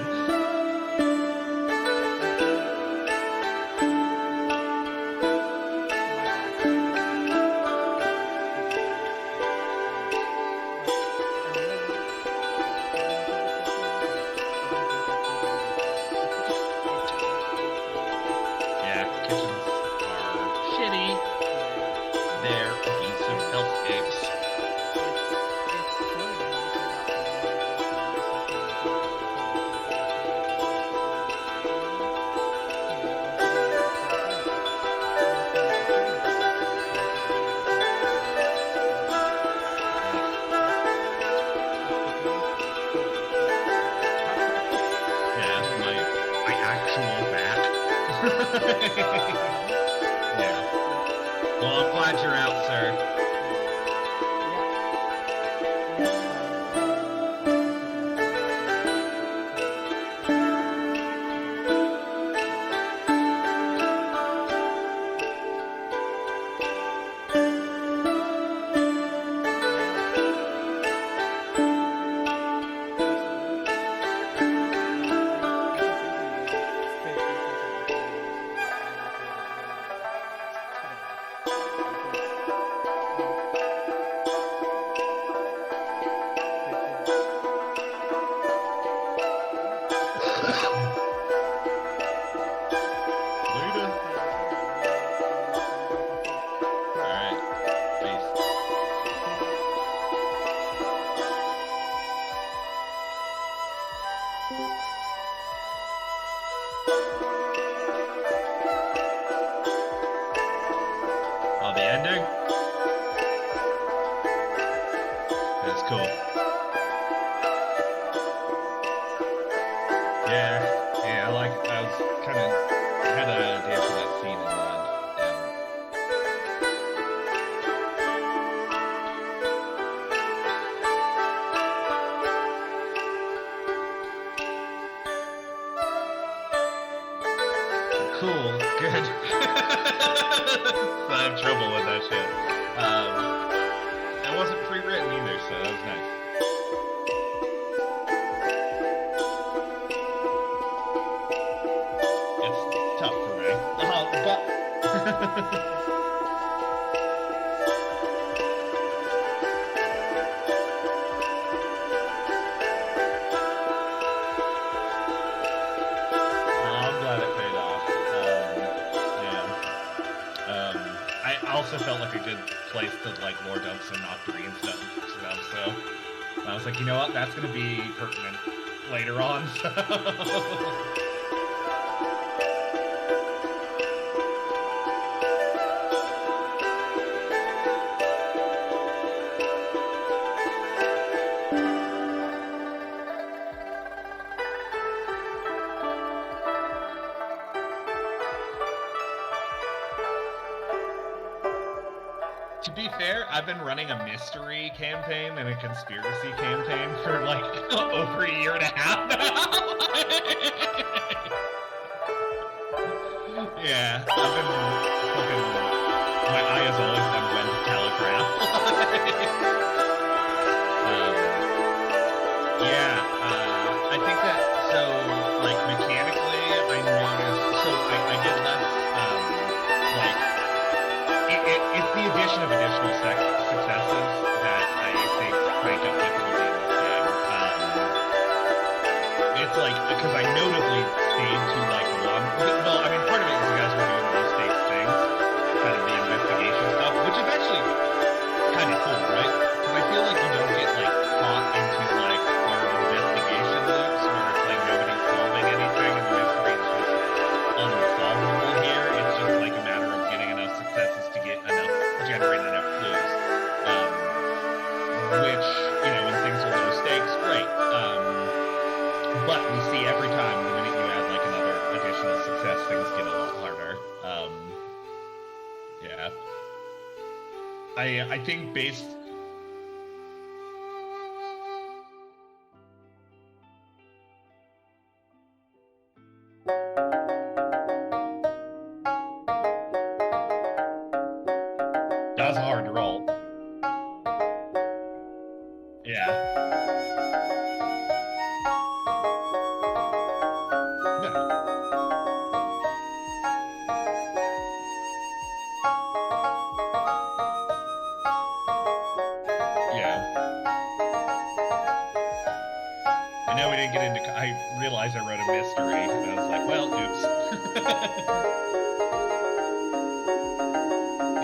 Yeah, kitchens are shitty. They're a piece of hellscapes. Yeah, my actual back. Yeah. Well, I'm glad you're out, sir. Later. Alright. Peace. Oh, the ending? That's cool. Yeah, I was kind of had an idea for that scene in mind. Cool, good. I have trouble with that shit. It wasn't pre-written either, so that was nice. It's tough for me. But I'm glad it paid off. Yeah. I also felt like a good place to like lord up some Octarine stuff. So I was like, you know what? That's gonna be pertinent later on. So. To be fair, I've been running a mystery campaign and a conspiracy campaign for like over a year and a half now. Yeah, I've been fucking. My eye is always on when to telegraph. I think that so like mechanically, I noticed. So I did less like. It's the addition of additional successes that I think crank up difficulty in this game. It's like, because I notably stayed to like one. Well, I mean, part of it is you guys were doing low stakes things, kind of the I think based. That was hard to roll. Yeah. I know we didn't get into. I realized I wrote a mystery, and I was like, "Well, oops."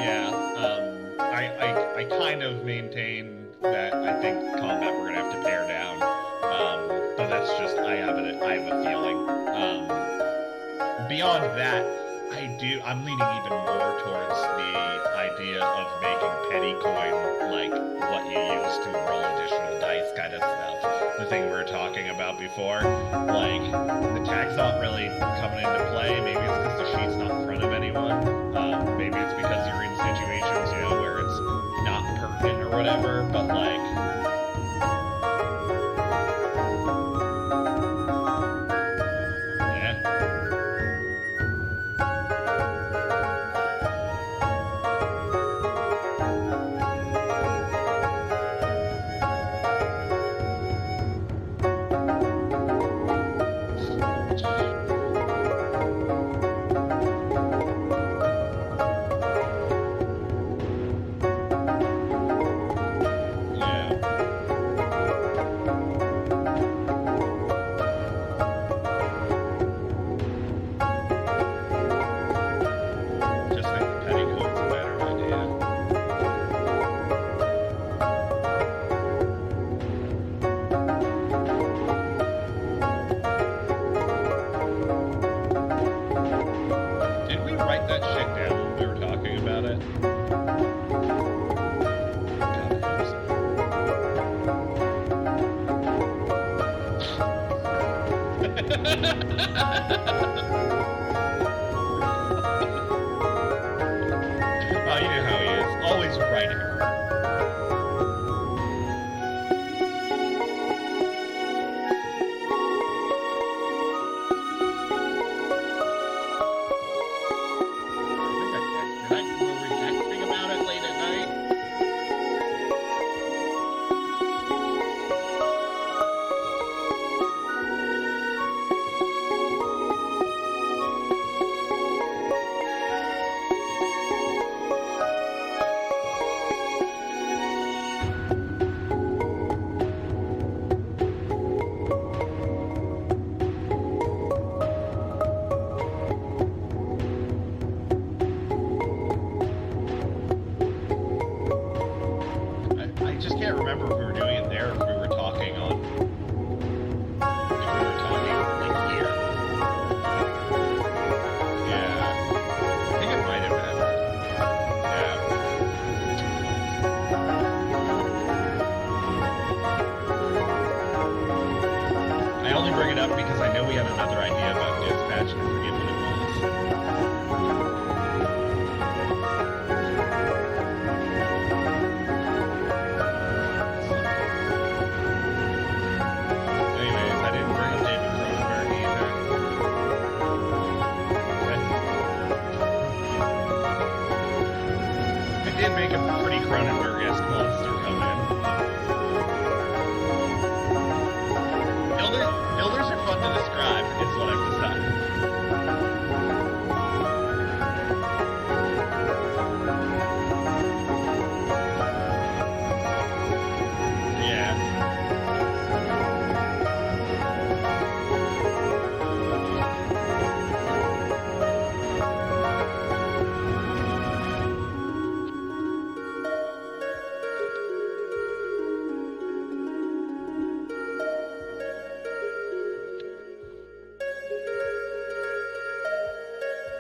Yeah. I kind of maintain that I think combat we're gonna have to pare down, but that's just I have a feeling. Beyond that, I'm leaning even more towards the idea of making petty coin like what you use to roll additional dice kind of stuff. The thing we were talking about before. Like, the tag's not really coming into play. Maybe it's because the sheet's not in front of anyone. Maybe it's because you're in situations, where it's not pertinent or whatever, but like,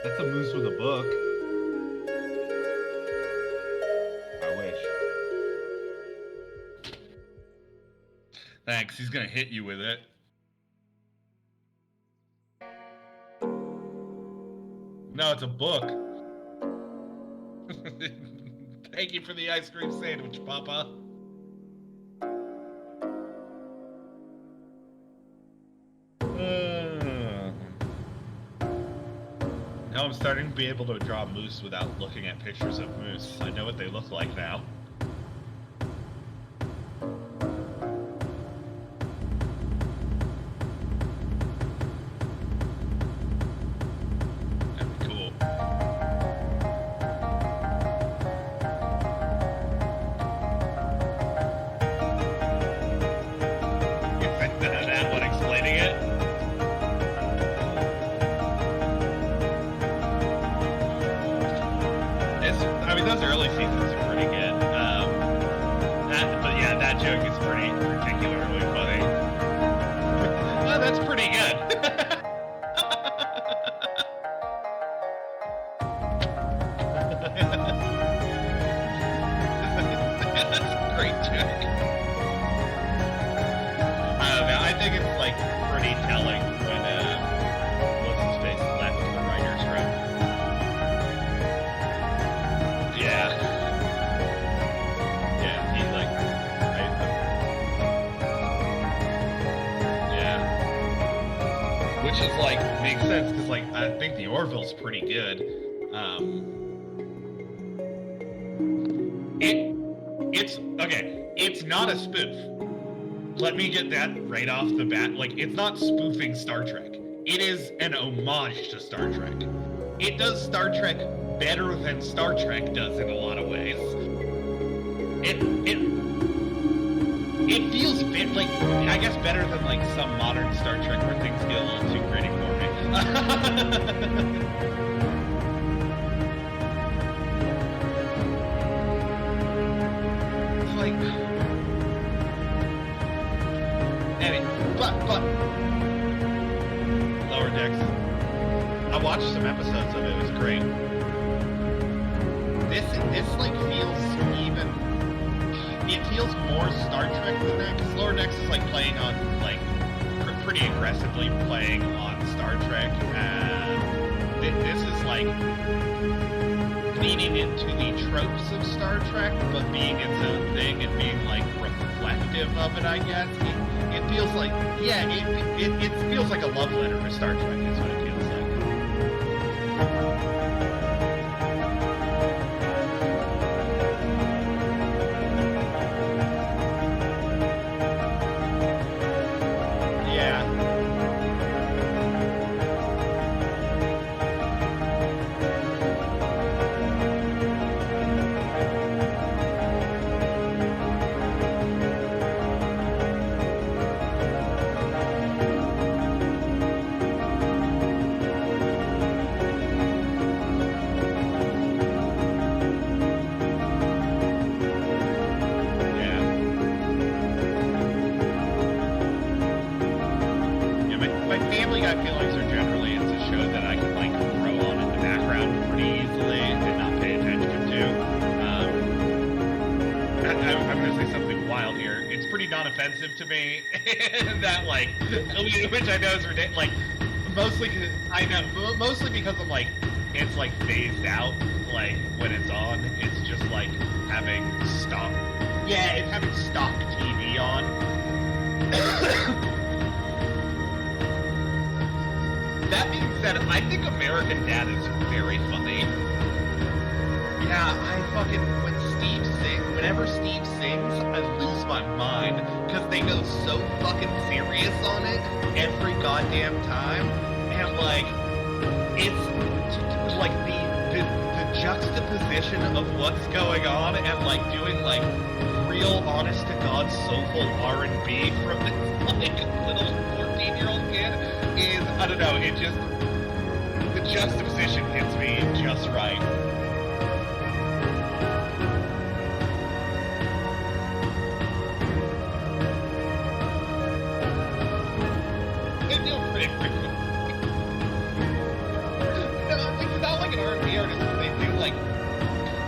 That's a moose with a book. I wish. Thanks, he's gonna hit you with it. No, it's a book. Thank you for the ice cream sandwich, Papa. Now I'm starting to be able to draw moose without looking at pictures of moose. I know what they look like now. That'd be cool. That one explaining it. I mean, those early seasons are pretty good. But yeah, that joke is pretty particularly funny. Well, that's pretty good. That's a great joke. I don't know. I think it's like pretty telling when what's his face left the writers' room. Yeah. Yeah, he like yeah. Which is like makes sense because like I think the Orville's pretty good. It's okay. It's not a spoof. Let me get that right off the bat. Like it's not spoofing Star Trek. It is an homage to Star Trek. It does Star Trek better than Star Trek does in a lot of ways. It feels bit like I guess better than like some modern Star Trek where things get a little too gritty for me. It's like anyway, but Lower Decks. I watched some episodes of it. It was great. This like feels even. It feels more Star Trek than that because Lower Decks is like playing on like pretty aggressively playing on Star Trek. This is like leaning into the tropes of Star Trek, but being its own thing and being like reflective of it. I guess it feels like it feels like a love letter to Star Trek. Is what it feels like. Offensive to me that like which I know is ridiculous, like mostly because I'm like it's like phased out, like when it's on it's just like having stock it's having stock TV on. That being said, I think American Dad is very funny. Yeah, whenever Steve sings, I lose my mind because they go so fucking serious on it every goddamn time, and like it's like the juxtaposition of what's going on and like doing like real honest to God soulful R&B from this like little 14-year-old kid is I don't know, it just the juxtaposition hits me just right. It's not like an R&B artist. They do like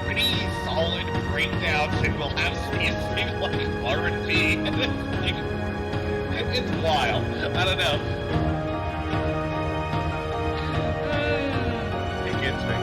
pretty solid breakdowns, and we'll have Steve sing like R&B, and it's like it's wild. I don't know. It gets me.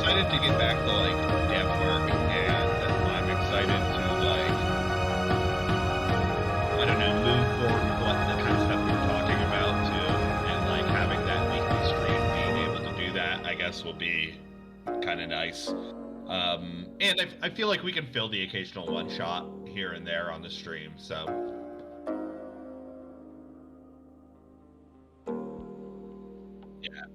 excited to get back to like dev work, and I'm excited to like, I don't know, move forward with what the kind of stuff we're talking about too, and like having that weekly stream, being able to do that, I guess will be kind of nice. And I feel like we can fill the occasional one shot here and there on the stream, so. Yeah.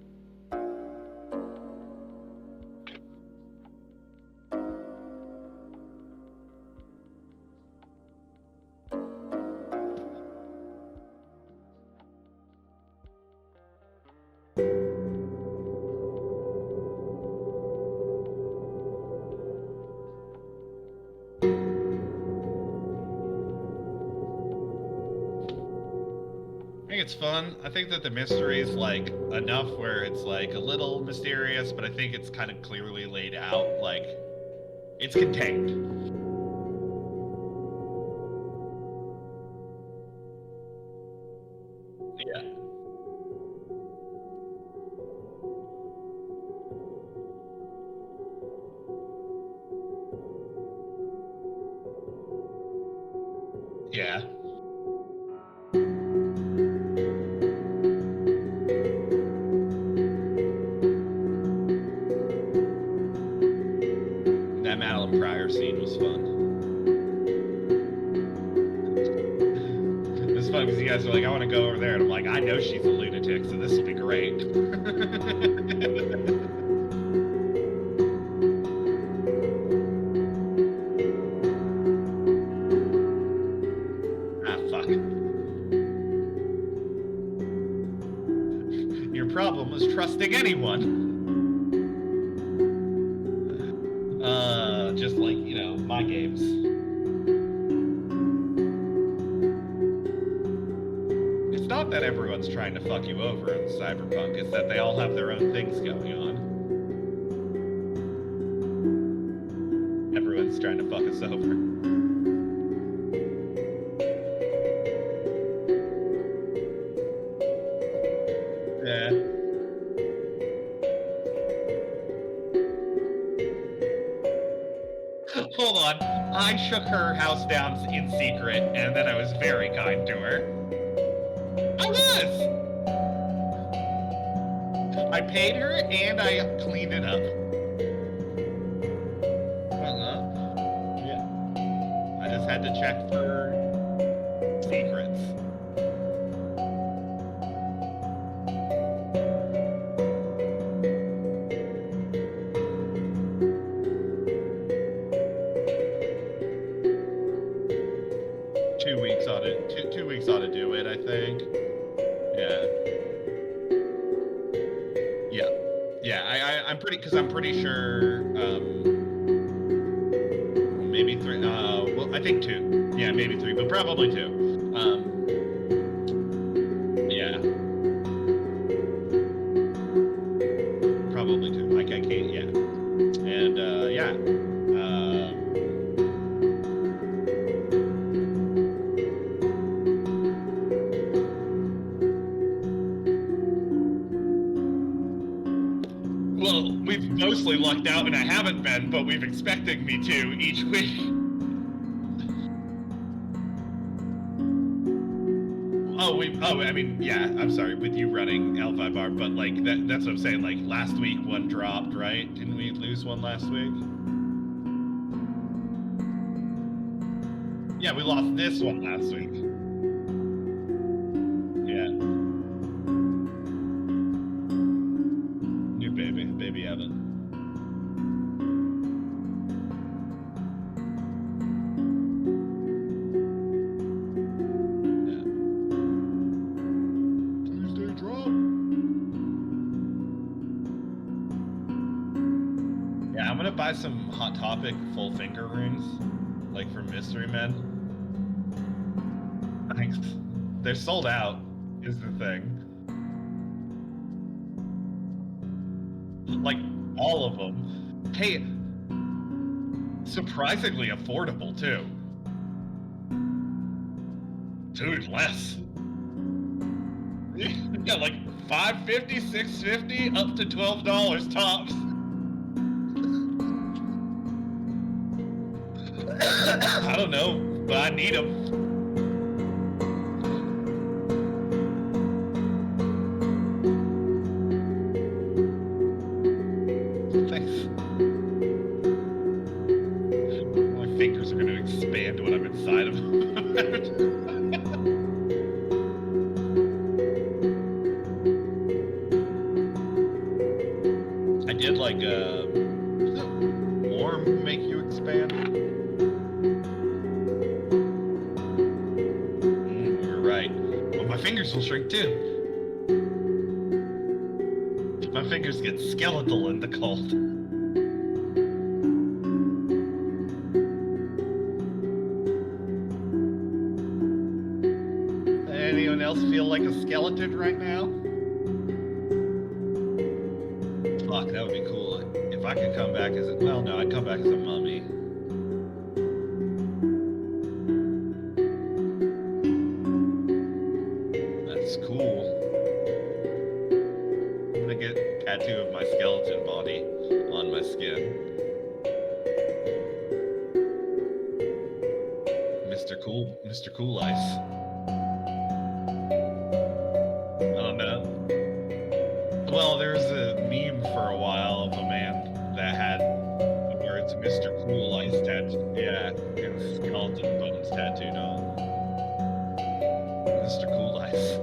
It's fun. I think that the mystery is like enough where it's like a little mysterious, but I think it's kind of clearly laid out. Like it's contained. Yeah. Yeah. That Madeline Pryor scene was fun. It was fun because you guys were like, I want to go over there. And I'm like, I know she's a lunatic, so this will be great. Ah, fuck. Your problem is trusting anyone. Just like, you know, my games. It's not that everyone's trying to fuck you over in Cyberpunk, it's that they all have their own things going on. Everyone's trying to fuck us over. Yeah. Hold on. I shook her house down in secret, and then I was very kind to her. I was! I paid her, and I cleaned it up. Yeah. I just had to check for secrets. Two weeks ought to do it, I think. Yeah. I'm pretty sure. Maybe 3. Well, I think 2. Yeah, maybe 3, but probably 2. Yeah. Probably 2. I can't. Yeah. And yeah. Well, we've mostly lucked out, and I haven't been, but we've expected me to each week. I mean, yeah, I'm sorry, with you running L5R, but like, that's what I'm saying, like, last week one dropped, right? Didn't we lose one last week? Yeah, we lost this one last week. Yeah. New baby Evan. I'm gonna buy some Hot Topic full finger rings, like from Mystery Men. Thanks. They're sold out, is the thing. Like, all of them. Hey, surprisingly affordable, too. Dude, less. Yeah, like $5.50, $6.50, up to $12 tops. I don't know, but I need them. Thanks. My fingers are going to expand when I'm inside of them. I did like warm make you expand. You're right. Well, my fingers will shrink too. My fingers get skeletal in the cold. Anyone else feel like a skeleton right now? Fuck, that would be cool. If I could come back as a... Well, no, I'd come back as a mummy. That's cool. I'm gonna get a tattoo of my skeleton body on my skin. Mr. Cool Ice. I don't know. Well, there's a meme for a while of a man that had the words Mr. Cool Ice tattooed. Yeah, and skeleton bones tattooed on. Mr. Cool Ice.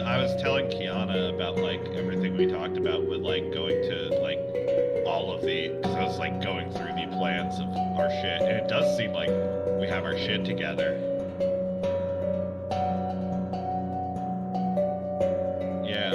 I was telling Kiana about like everything we talked about with like going to like all of the, because I was like going through the plans of our shit, and it does seem like we have our shit together. Yeah.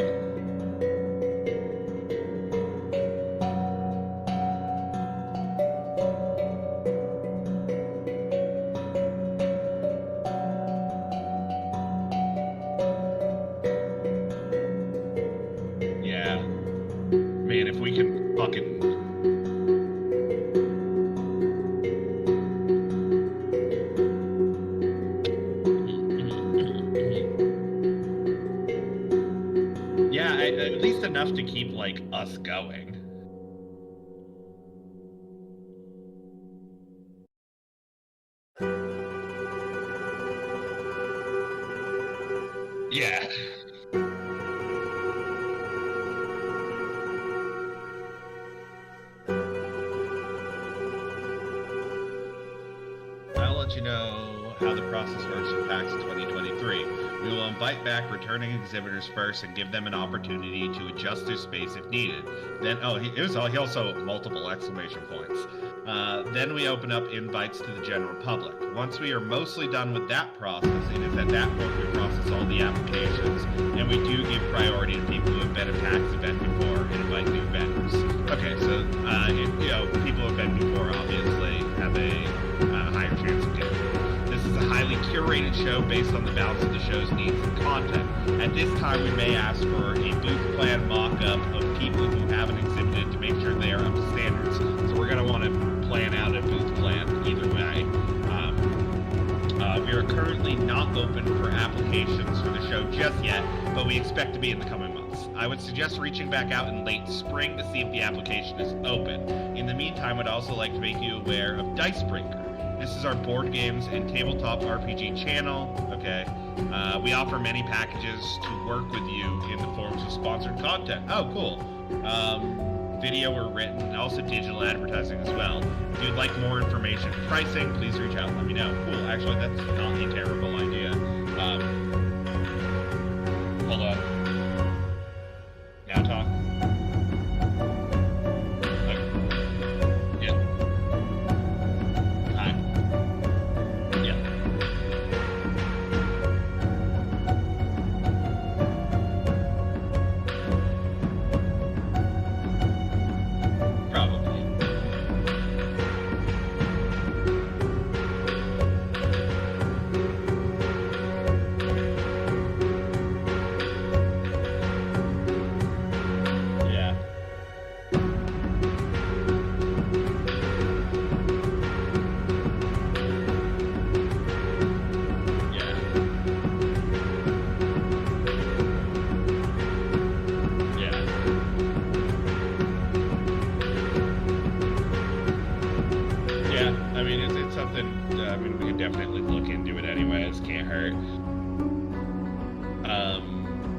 Man, if we can fucking... Yeah, at least enough to keep, like, us going. Yeah. I'll let you know how the process works for PAX 2023. We will invite back returning exhibitors first and give them an opportunity to adjust their space if needed. Then, he also multiple exclamation points. Then we open up invites to the general public. Once we are mostly done with that process, it is at that point we process all the applications, and we do give priority to people who have been at PAX event before and invite new vendors. Okay, so people who have been before obviously have a higher chance of getting it. This is a highly curated show based on the balance of the show's needs and content. At this time, we may ask for a booth plan mock-up of people who haven't exhibited to make sure they are up to standards. So we're going to want to plan out a booth plan either way. We are currently not open for applications for the show just yet, but we expect to be in the coming months. I would suggest reaching back out in late spring to see if the application is open. In the meantime, I'd also like to make you aware of Dicebreaker. This is our board games and tabletop RPG channel. Okay, we offer many packages to work with you in the forms of sponsored content. Oh, cool. Video or written, and also digital advertising as well. If you'd like more information, pricing, please reach out and let me know. Cool, actually, that's not a terrible idea. Hold on. Now talk.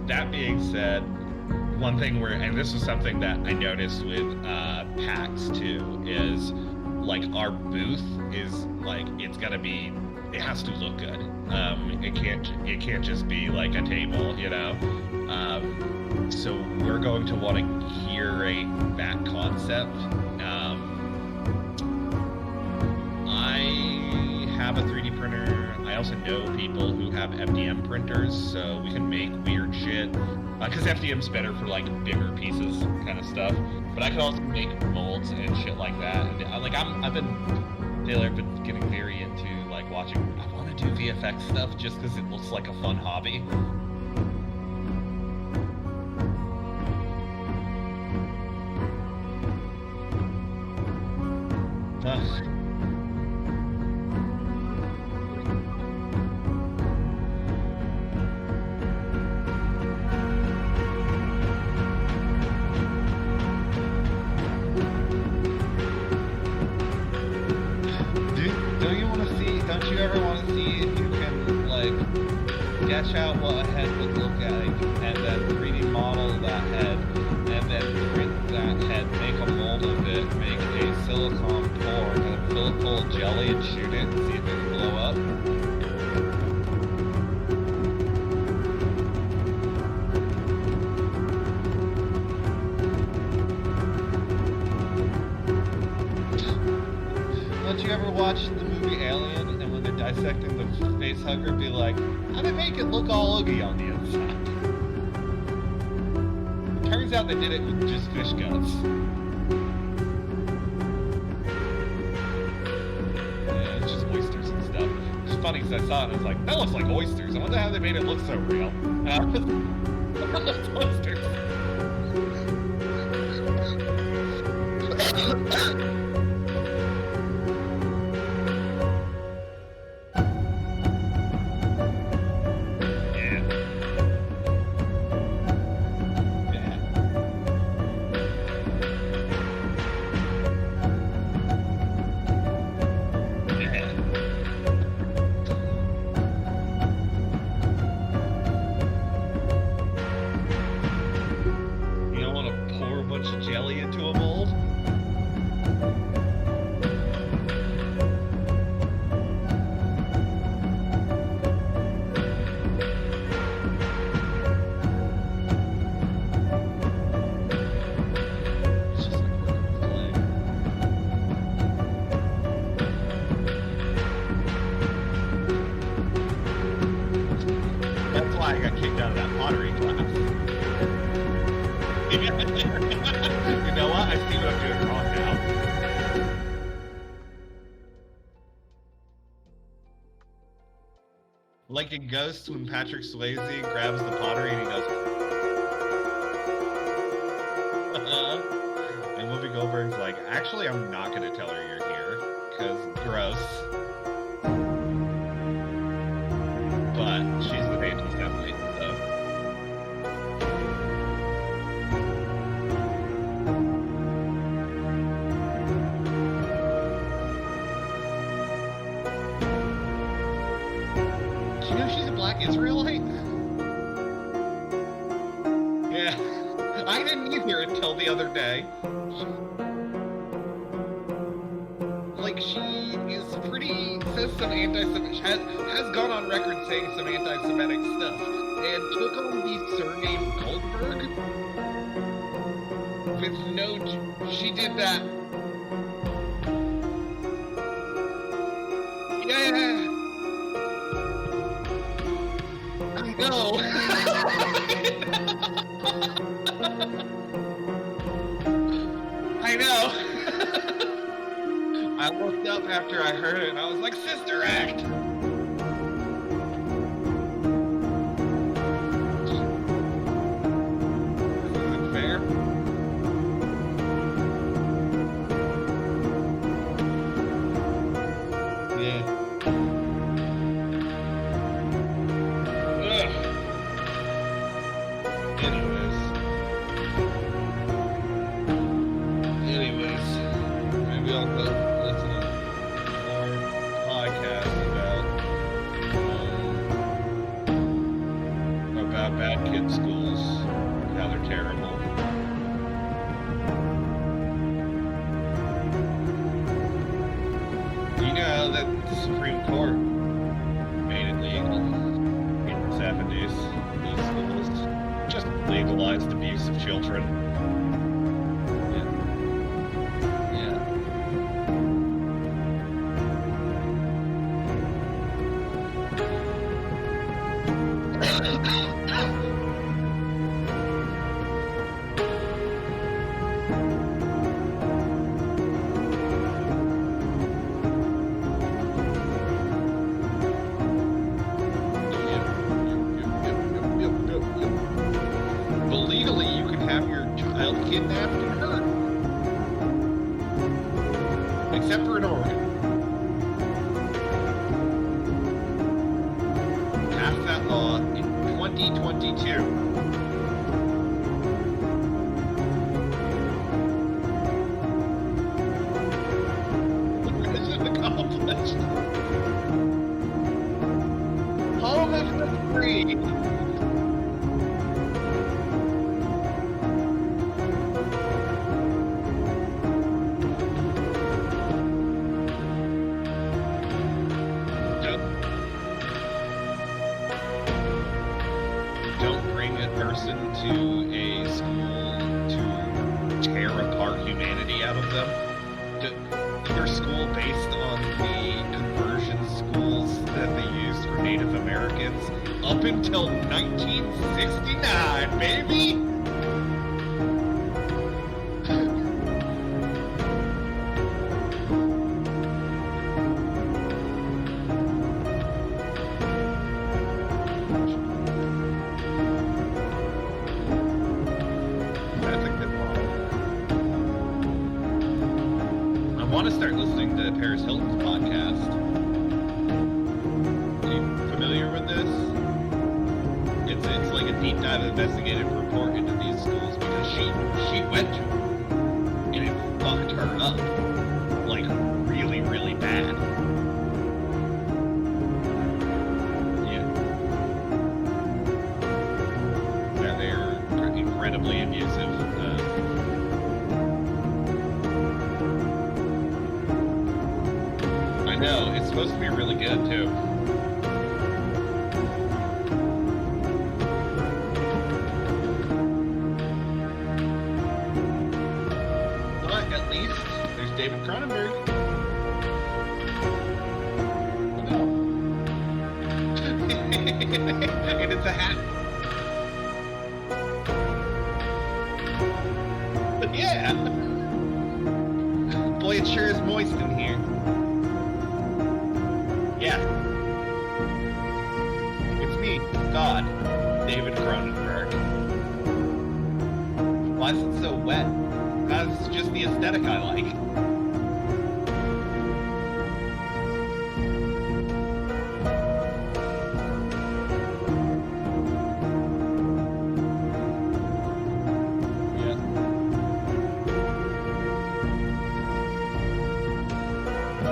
that being said, one thing and this was something that I noticed with PAX too, is like our booth is like it has to look good. It can't just be like a table, you know. So we're going to want to curate that concept. I have a 3D printer. I also know people who have FDM printers, so we can make weird shit. Because FDM's better for like bigger pieces kind of stuff. But I can also make molds and shit like that. And I've been getting very into like watching. I want to do VFX stuff just because it looks like a fun hobby. Don't you ever want to see if you can like sketch out what a head would look like, and then 3D model that head, and then print that head, make a mold of it, make a silicone pour, and then fill it full of jelly and shoot it and see if it can blow up? Don't you ever watch the movie Alien, and when they're dissecting the face hugger, be like, how do they make it look all oogie on the inside? Turns out they did it with just fish guts. Yeah, it's just oysters and stuff. It's funny because I saw it and I was like, that looks like oysters. I wonder how they made it look so real. It's oysters. Jelly into a mold? It's just like working with clay. That's why I got kicked out of that pottery class. You know what? I see what I'm doing wrong now. Like in Ghost, when Patrick Swayze grabs the pottery and he goes, and Whoopi Goldberg's like, actually, I'm not going to tell her you're here, because gross. But she's the baby's definitely, so. Do you know she's a black Israelite? Yeah. I didn't either until the other day. Like, she is pretty, says some anti-Semitic, has gone on record saying some anti-Semitic stuff, and took on the surname Goldberg. With no, she did that. Yeah. I know. I know. I looked up after I heard it and I was like, Sister Act! This isn't fair. Yeah. Ugh. Anyways, maybe I'll listen to more podcasts about bad kid school. terrible. You know that the Supreme Court made it legal in the 70s. These schools just legalized abuse of children. But legally, you can have your child kidnapped and hurt. Except for in Oregon. Passed that law in 2022. Mission accomplished. Home of the free. Don't bring a person to a school to tear apart humanity out of them. Your school based on the conversion schools that they used for Native Americans up until 1969, baby! I want to start listening to Paris Hilton's podcast. Are you familiar with this? It's like a deep dive investigative report into these schools because she went to them and it fucked her up. Like really, really bad. Yeah, they're incredibly abusive. I know, it's supposed to be really good too. But at least there's David Cronenberg. And it's a hat. Yeah. Boy, it sure is moist in here. Yeah. It's me, God, David Cronenberg. Why is it so wet? That's just the aesthetic I like. Yeah.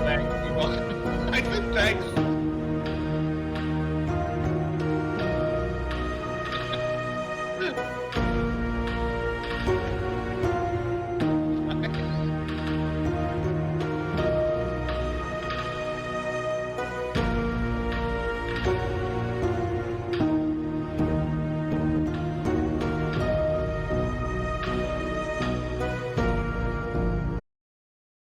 Thanks. You're welcome. I said thanks.